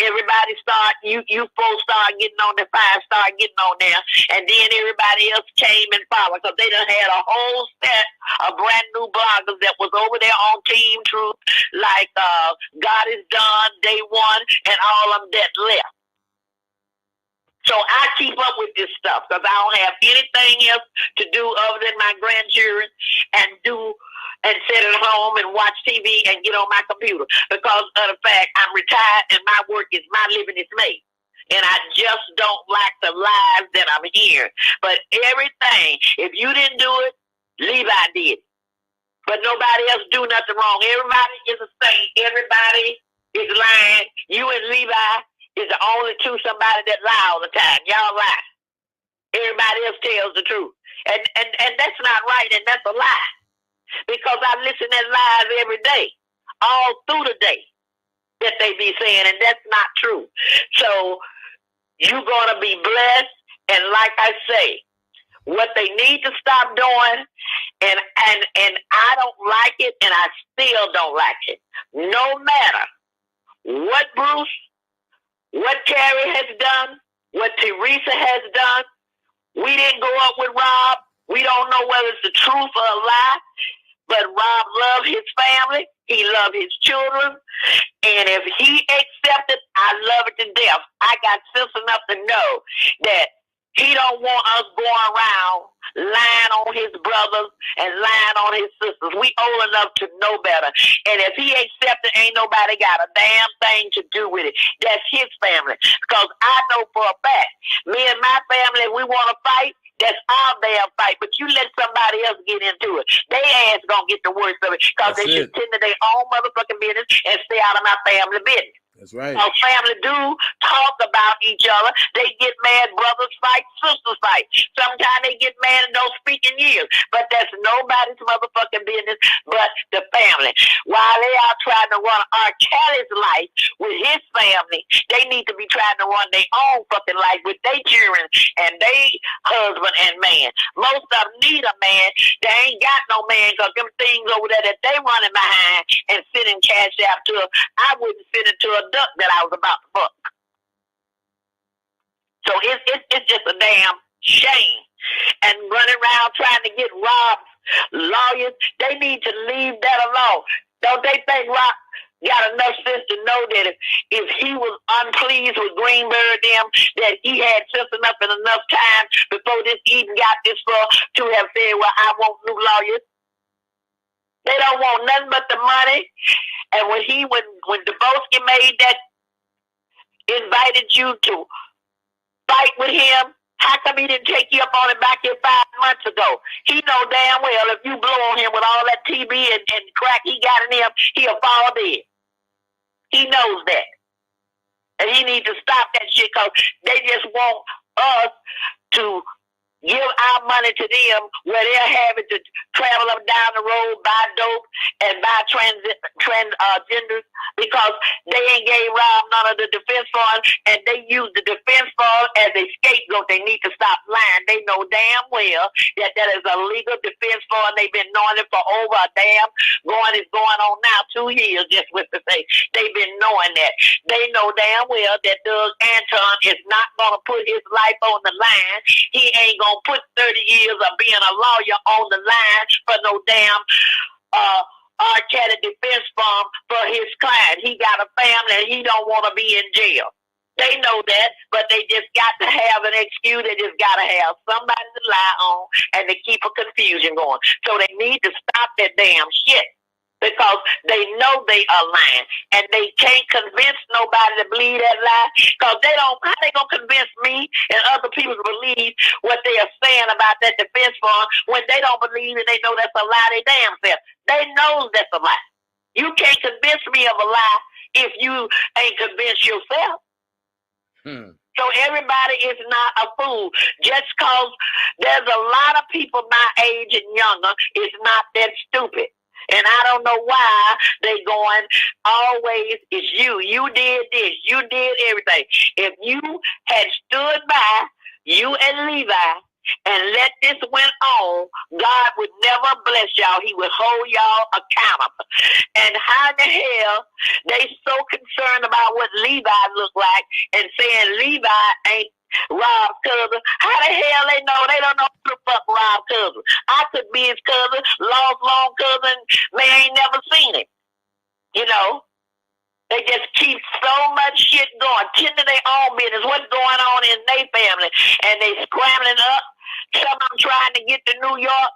Speaker 6: everybody you folks start getting on the fire, start getting on there, and then everybody else came and followed because they done had a whole set of brand new bloggers that was over there on Team Truth, like God is Done, Day One, and all of them that left. So I keep up with this stuff because I don't have anything else to do other than my grandchildren and sit at home and watch TV and get on my computer because of the fact I'm retired and my work is my living is made. And I just don't like the lies that I'm hearing. But everything, if you didn't do it, Levi did. But nobody else do nothing wrong. Everybody is a saint. Everybody is lying. You and Levi is the only two somebody that lie all the time. Y'all lie. Everybody else tells the truth. And that's not right, and that's a lie. Because I listen to lies every day, all through the day, that they be saying, and that's not true. So you're going to be blessed, and like I say, what they need to stop doing And I don't like it, and I still don't like it. No matter what Bruce, what Carrie has done, what Teresa has done, we didn't go up with Rob. We don't know whether it's the truth or a lie, but Rob loved his family. He loved his children. And if he accepted, I love it to death. I got sense enough to know that he don't want us going around lying on his brothers and lying on his sisters. We old enough to know better. And if he accepted, ain't nobody got a damn thing to do with it. That's his family. Because I know for a fact, me and my family, we want to fight. That's our damn fight. But you let somebody else get into it, they ass gonna get the worst of it. Because they should tend to their own motherfucking business and stay out of my family business.
Speaker 1: That's right.
Speaker 6: Our family do talk about each other. They get mad, brothers fight, sisters fight. Sometimes they get mad and don't speak in years. But that's nobody's motherfucking business but the family. While they are trying to run R. Kelly's life with his family, they need to be trying to run their own fucking life with their children and their husband and man. Most of them need a man. They ain't got no man because them things over there that they running behind and sending cash out to, I wouldn't send it to a duck that I was about to fuck. So it's just a damn shame. And running around trying to get Rob's lawyers, they need to leave that alone. Don't they think Rob got enough sense to know that if he was unpleased with Greenberg them, that he had sense enough and enough time before this even got this far to have said, well, I want new lawyers. They don't want nothing but the money. And when Dubosky made that, invited you to fight with him, how come he didn't take you up on it back here 5 months ago? He know damn well if you blow on him with all that TB and crack he got in him, he'll fall dead. He knows that. And he needs to stop that shit because they just want us to give our money to them where they're having to travel up down the road, buy dope, and buy transgenders because they ain't gave Rob none of the defense funds, and they use the defense fund as a scapegoat. They need to stop lying. They know damn well that is a legal defense fund. They've been knowing it for over a damn it's going on now 2 years just with the thing. They've been knowing that. They know damn well that Doug Anton is not going to put his life on the line. He ain't going to put 30 years of being a lawyer on the line for no damn R. Kelly defense fund for his client. He got a family and he don't want to be in jail. They know that, but they just got to have an excuse. They just got to have somebody to lie on and to keep a confusion going. So they need to stop that damn shit because they know they are lying and they can't convince nobody to believe that lie because they don't. How they gonna convince me and other people to believe what they are saying about that defense fund when they don't believe and they know that's a lie they damn self. They know that's a lie. You can't convince me of a lie if you ain't convinced yourself. So everybody is not a fool. Just because there's a lot of people my age and younger is not that stupid. And I don't know why they going, always it's you. You did this. You did everything. If you had stood by, you and Levi, and let this went on, God would never bless y'all. He would hold y'all accountable. And how the hell they so concerned about what Levi looked like and saying Levi ain't Rob's cousin? How the hell they know? They don't know who the fuck Rob's cousin. I could be his cousin, long cousin, man ain't never seen him. You know? They just keep so much shit going, tend to their own business, what's going on in their family, and they scrambling up. Some of them trying to get to New York,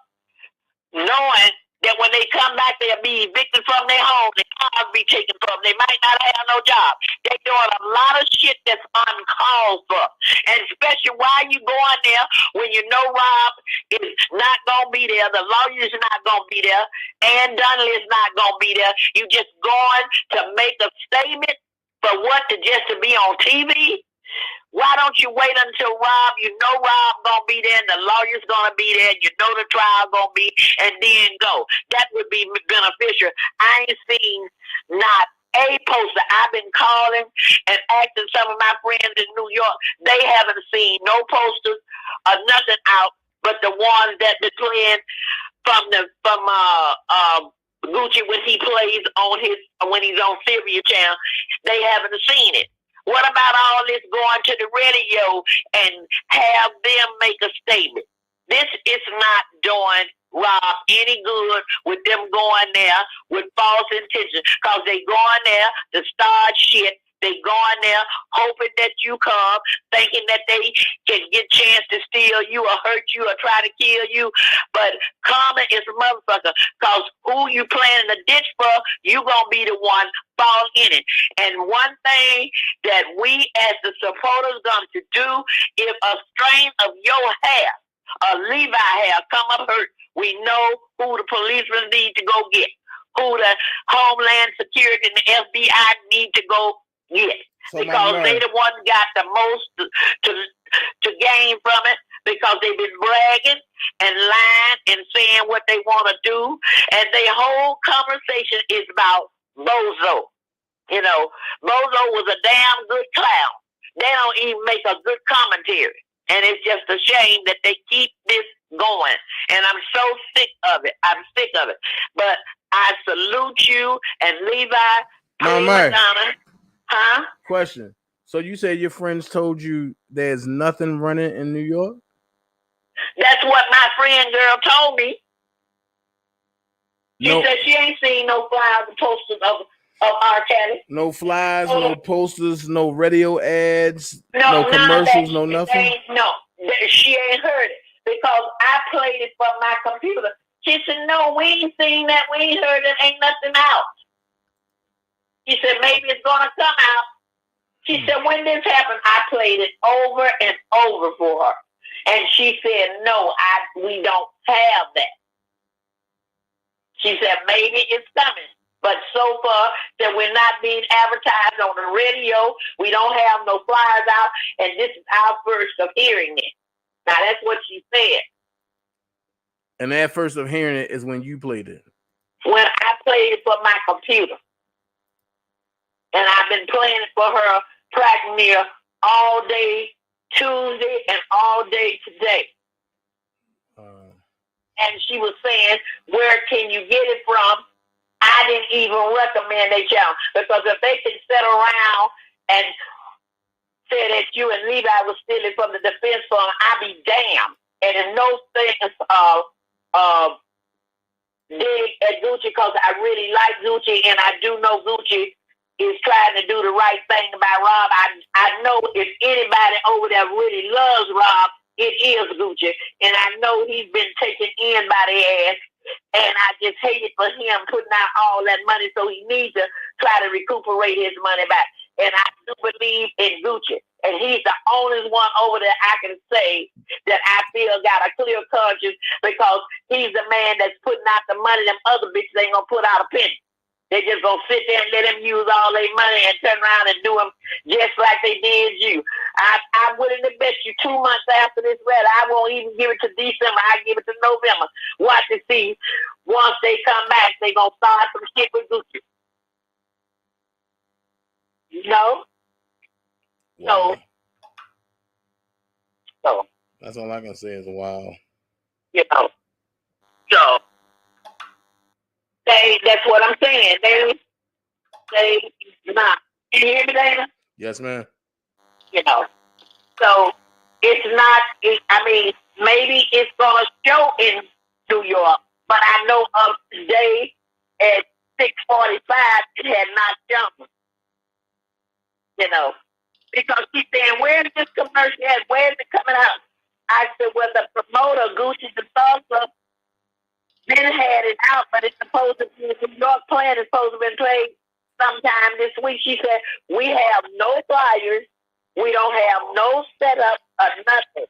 Speaker 6: knowing that when they come back, they'll be evicted from their home, their cars be taken from them, they might not have no job. They're doing a lot of shit that's uncalled for. And especially why you going there when you know Rob is not going to be there, the lawyer is not going to be there, and Donnelly is not going to be there. You just going to make a statement for what? Just to be on TV? Why don't you wait until Rob, you know Rob gonna be there and the lawyer's gonna be there, you know the trial gonna be, and then go. That would be beneficial. I ain't seen not a poster. I've been calling and asking some of my friends in New York. They haven't seen no posters or nothing out but the ones that between from Gucci when he plays on when he's on Sylvia Channel. They haven't seen it. What about all this going to the radio and have them make a statement? This is not doing Rob any good with them going there with false intentions, because they going there to start shit. They going there hoping that you come, thinking that they can get a chance to steal you or hurt you or try to kill you. But karma is a motherfucker, because who you planning a ditch for, you going to be the one fall in it. And one thing that we as the supporters going to do, if a strain of your hair, a Levi hair, come up hurt, we know who the policemen need to go get, who the Homeland Security and the FBI need to go get, so because they the one got the most to gain from it, because they've been bragging and lying and saying what they want to do, and their whole conversation is about Bozo. You know, Bozo was a damn good clown. They don't even make a good commentary, and it's just a shame that they keep this going, and I'm so sick of it. I'm sick of it. But I salute you and Levi, Madonna. Huh?
Speaker 1: Question. So you say your friends told you there's nothing running in New York?
Speaker 6: That's what my friend girl told me. She said she ain't seen no flyers and posters of R. Kelly.
Speaker 1: No flyers, no posters, no radio ads, no commercials, no nothing?
Speaker 6: She ain't heard it, because I played it from my computer. She said, no, we ain't seen that. We ain't heard it. Ain't nothing out. She said, maybe it's going to come out. She said, when this happened, I played it over and over for her. And she said, no, we don't have that. She said, maybe it's coming. But so far, that we're not being advertised on the radio. We don't have no flyers out. And this is our first of hearing it. Now, that's what she said.
Speaker 1: And that first of hearing it is when you played it?
Speaker 6: When I played it for my computer. And I've been playing it for her practically all day Tuesday and all day today. And she was saying, where can you get it from? I didn't even recommend they channel, because if they can sit around and say that you and Levi was stealing from the defense fund, I'd be damned. And there's no things dig at Gucci, because I really like Gucci, and I do know Gucci is trying to do the right thing by Rob. I know if anybody over there really loves Rob, it is Gucci. And I know he's been taken in by the ass. And I just hate it for him putting out all that money, so he needs to try to recuperate his money back. And I do believe in Gucci. And he's the only one over there I can say that I feel got a clear conscience, because he's the man that's putting out the money. Them other bitches ain't going to put out a penny. They just gonna sit there and let them use all their money and turn around and do them just like they did you. I'm willing to bet you 2 months after this weather, I won't even give it to December. I give it to November. Watch and see. Once they come back, they gonna start some shit with Gucci. No.
Speaker 1: Wow.
Speaker 6: So.
Speaker 1: That's all I can say is wow.
Speaker 6: You know. So. That's what I'm saying. They not. Can you hear me, Dana?
Speaker 1: Yes, ma'am.
Speaker 6: You know. So it's not. I mean, maybe it's gonna show in New York, but I know of today at 6:45 it had not jumped. You know, because she's saying, "Where's this commercial at? Where's it coming out?" I said, "Well, the promoter Gucci the Salsa then had it out, but it's supposed to be the New York plan is supposed to be played sometime this week." She said, "We have no flyers, we don't have no setup or nothing."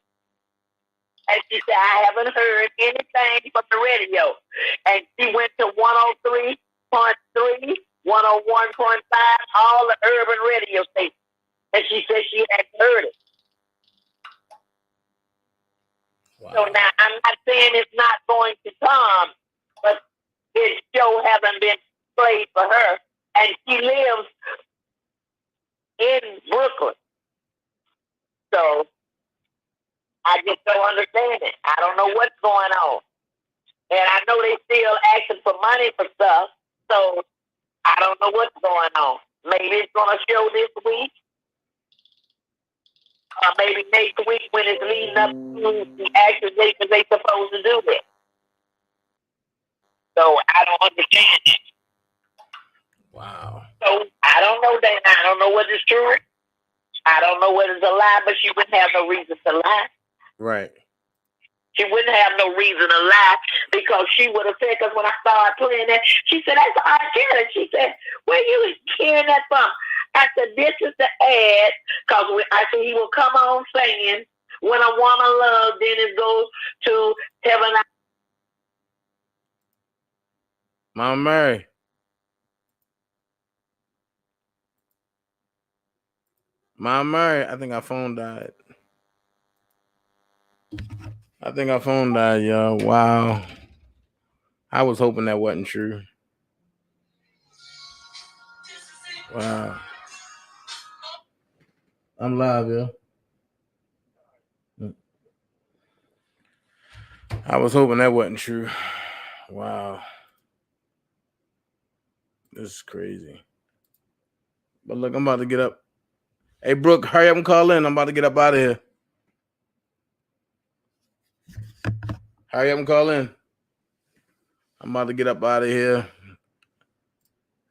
Speaker 6: And she said, "I haven't heard anything from the radio." And she went to 103.3, 101.5, all the urban radio stations. And she said she hadn't heard it. Wow. So now I'm not saying it's not going to come, but it still haven't been played for her. And she lives in Brooklyn. So I just don't understand it. I don't know what's going on. And I know they still asking for money for stuff. So I don't know what's going on. Maybe it's going to show this week. Or maybe next week when it's leading up to the accusations they supposed to do it. So I don't understand it.
Speaker 1: Wow.
Speaker 6: So I don't know that. I don't know what is true. I don't know what is a lie, but she wouldn't have no reason to lie.
Speaker 1: Right.
Speaker 6: She wouldn't have no reason to lie because she would have said, because when I started playing that, she said, that's R. Kelly. She said, where you hearing that from? I said, this is the ad, because I said he will come on saying, when a woman loves, then it goes to heaven.
Speaker 1: Mama Mary. Mama Mary, I think our phone died. Y'all. Wow. I was hoping that wasn't true. Wow. I'm live, yo. I was hoping that wasn't true. Wow. This is crazy. But look, I'm about to get up. Hey, Brooke, hurry up and call in. I'm about to get up out of here. Hurry up and call in. I'm about to get up out of here.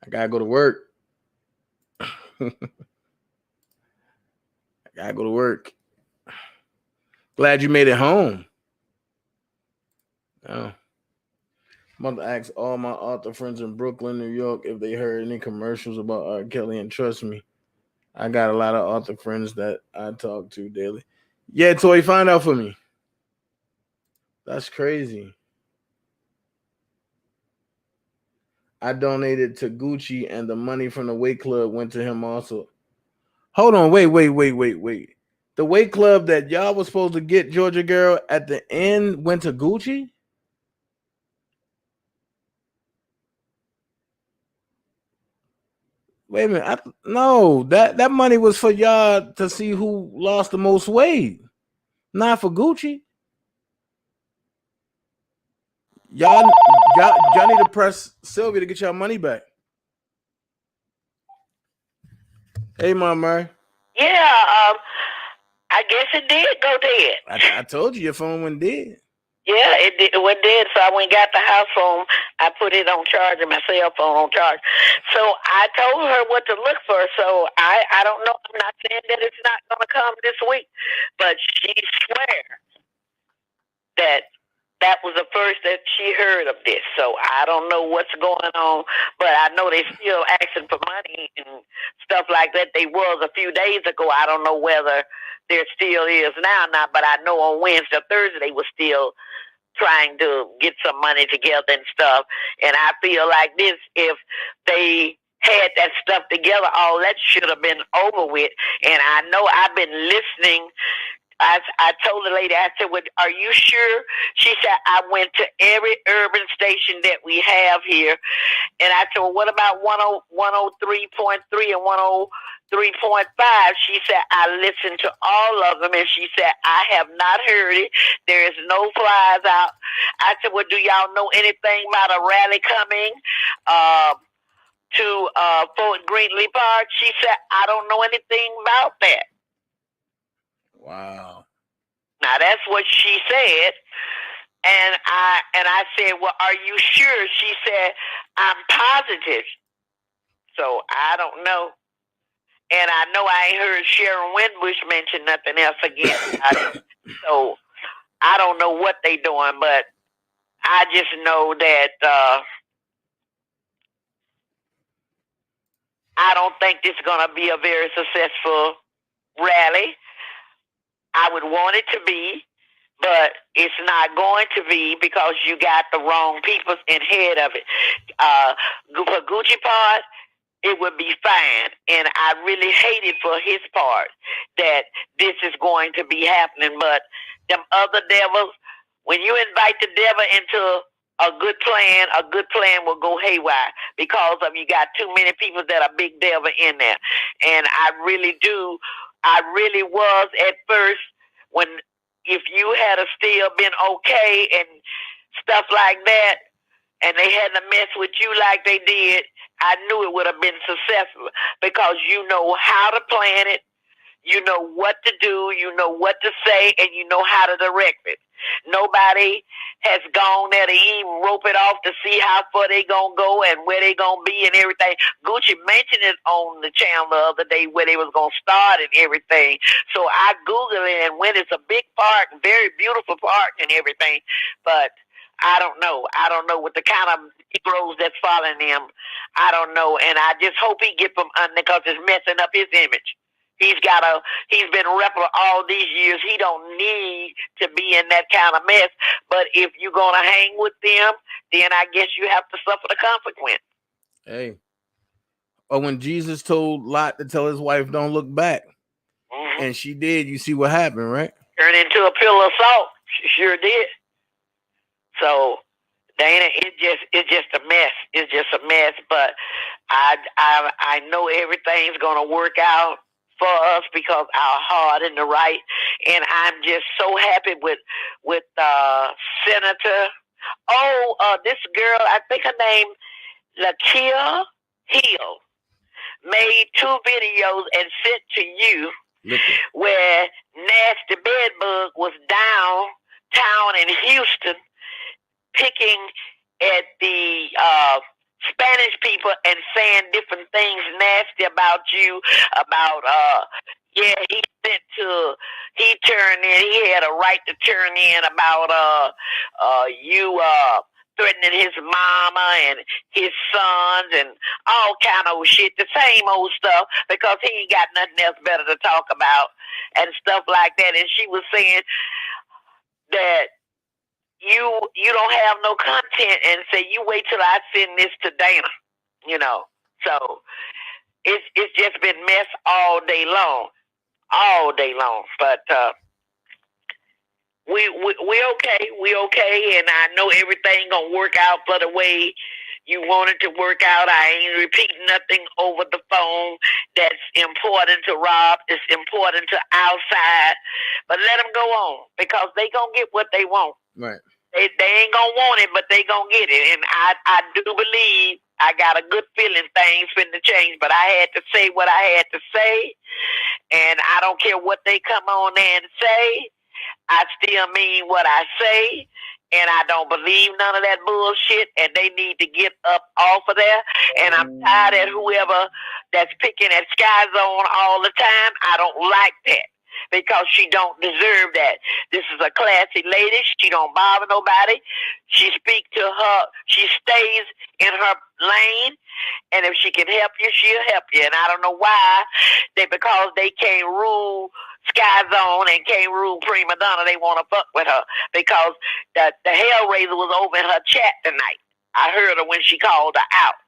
Speaker 1: I gotta go to work. I gotta go to work. Glad you made it home. Oh. I'm about to ask all my author friends in Brooklyn, New York, if they heard any commercials about R. Kelly, and trust me, I got a lot of author friends that I talk to daily. Yeah, Toy, find out for me. That's crazy. I donated to Gucci, and the money from the weight club went to him also. Hold on, wait. The weight club that y'all was supposed to get Georgia Girl at the end went to Gucci? Wait a minute. No, that money was for y'all to see who lost the most weight, not for Gucci. Y'all need to press Sylvia to get y'all money back. Hey, Mom Murray.
Speaker 6: Yeah, I guess it did go dead.
Speaker 1: I told you your phone went dead.
Speaker 6: Yeah, it went dead. So I went and got the house phone. I put it on charge and my cell phone on charge. So I told her what to look for. So I don't know. I'm not saying that it's not going to come this week, but she swears that was the first that she heard of this. So I don't know what's going on, but I know they still asking for money and stuff like that. They was a few days ago. I don't know whether there still is now, but I know on Wednesday or Thursday they were still trying to get some money together and stuff. And I feel like this, if they had that stuff together, all that should have been over with. And I know I've been listening. I told the lady, I said, well, are you sure? She said, I went to every urban station that we have here. And I said, well, what about 103.3 and 103.5? She said, I listened to all of them. And she said, I have not heard it. There is no flies out. I said, well, do y'all know anything about a rally coming to Fort Greeley Park? She said, I don't know anything about that.
Speaker 1: Wow.
Speaker 6: Now that's what she said. And I said, well, are you sure? She said, I'm positive. So I don't know. And I know I ain't heard Sharon Winbush mention nothing else again. So I don't know what they doing, but I just know that I don't think this is going to be a very successful rally. I would want it to be, but it's not going to be because you got the wrong people in head of it. For Gucci part, it would be fine. And I really hate it for his part that this is going to be happening. But them other devils, when you invite the devil into a good plan will go haywire because of you got too many people that are big devil in there. And I really was at first when if you had still been okay and stuff like that, and they hadn't messed with you like they did, I knew it would have been successful because you know how to plan it, you know what to do, you know what to say, and you know how to direct it. Nobody has gone there to even rope it off to see how far they gonna go and where they gonna be and everything. Gucci mentioned it on the channel the other day where they was gonna start and everything. So I Googled it and went. It's a big park, very beautiful park and everything, but I don't know. I don't know what the kind of Negroes that's following them. I don't know, and I just hope he get them under because it's messing up his image. He's been rebel all these years. He don't need to be in that kind of mess. But if you're gonna hang with them, then I guess you have to suffer the consequence.
Speaker 1: Hey. Or when Jesus told Lot to tell his wife, don't look back. Mm-hmm. And she did, you see what happened, right?
Speaker 6: Turned into a pillar of salt. She sure did. So Dana, it's just a mess. It's just a mess. But I know everything's gonna work out for us because our heart in the right, and I'm just so happy with Senator. This girl, I think her name Lakia Hill, made 2 videos and sent to you where Nasty Bedbug was downtown in Houston picking at the Spanish people and saying different things nasty about you, about he turned in, he had a right to turn in about you threatening his mama and his sons and all kind of shit, the same old stuff, because he ain't got nothing else better to talk about and stuff like that. And she was saying that you don't have no content, and say you wait till I send this to Dana, you know. So it's just been mess all day long. But we okay, and I know everything gonna work out for the way you want it to work out. I ain't repeating nothing over the phone that's important to Rob. It's important to outside, but let them go on because they gonna get what they want.
Speaker 1: Right.
Speaker 6: They ain't gonna want it, but they gonna get it. And I do believe, I got a good feeling things finna change. But I had to say what I had to say, and I don't care what they come on there and say. I still mean what I say, and I don't believe none of that bullshit. And they need to get up off of there. And I'm tired of whoever that's picking at Sky Zone all the time. I don't like that, because she don't deserve that. This is a classy lady. She don't bother nobody. She speaks to her. She stays in her lane, and if she can help you, she'll help you. And I don't know why because they can't rule Sky Zone and can't rule Prima Donna, they want to fuck with her, because the Hellraiser was over in her chat tonight. I heard her when she called her out.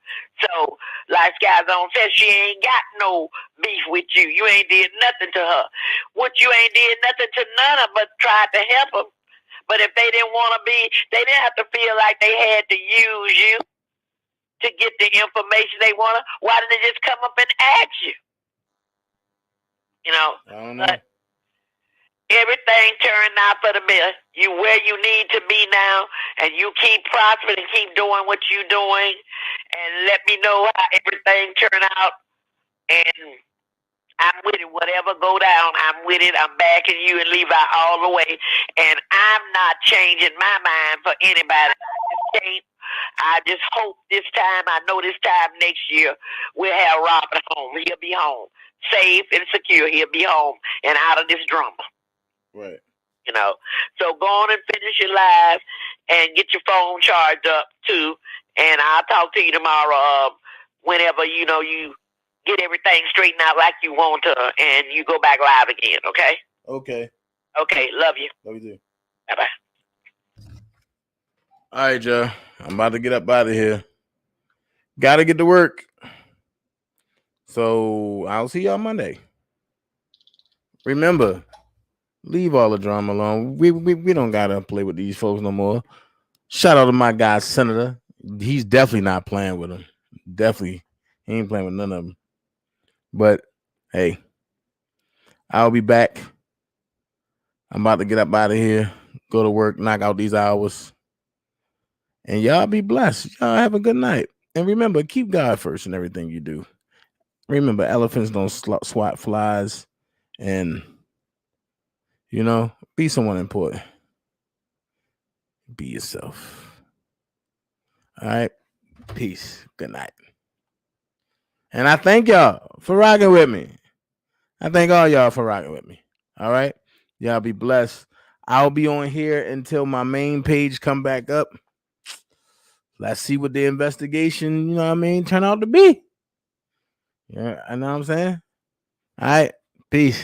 Speaker 6: So, like Sky Zone said, she ain't got no beef with you. You ain't did nothing to her. What you ain't did nothing to none of but tried to help them. But if they didn't want to be, they didn't have to feel like they had to use you to get the information they wanted. Why didn't they just come up and ask you? You know?
Speaker 1: I don't know.
Speaker 6: But everything turned out for the best. You where you need to be now, and you keep prospering and keep doing what you're doing, and let me know how everything turned out. And I'm with it. Whatever go down, I'm with it. I'm backing you and Levi all the way. And I'm not changing my mind for anybody. I just hope this time, I know this time next year, we'll have Robert home. He'll be home. Safe and secure. He'll be home and out of this drama.
Speaker 1: Right.
Speaker 6: You know. So go on and finish your live and get your phone charged up too. And I'll talk to you tomorrow whenever, you know, you get everything straightened out like you want to, and you go back live again, okay?
Speaker 1: Okay.
Speaker 6: Okay, love you.
Speaker 1: Love you too.
Speaker 6: Bye-bye.
Speaker 1: All right, y'all. I'm about to get up out of here. Gotta get to work. So I'll see y'all Monday. Remember, leave all the drama alone. We don't gotta play with these folks no more. Shout out to my guy, Senator. He's definitely not playing with them. Definitely. He ain't playing with none of them. But hey, I'll be back. I'm about to get up out of here, go to work, knock out these hours. And y'all be blessed. Y'all have a good night. And remember, keep God first in everything you do. Remember, elephants don't swat flies. And, be someone important. Be yourself. All right. Peace. Good night. And I thank y'all for rocking with me. I thank all y'all for rocking with me. All right. Y'all be blessed. I'll be on here until my main page come back up. Let's see what the investigation, turn out to be. Yeah, I know what I'm saying. All right. Peace.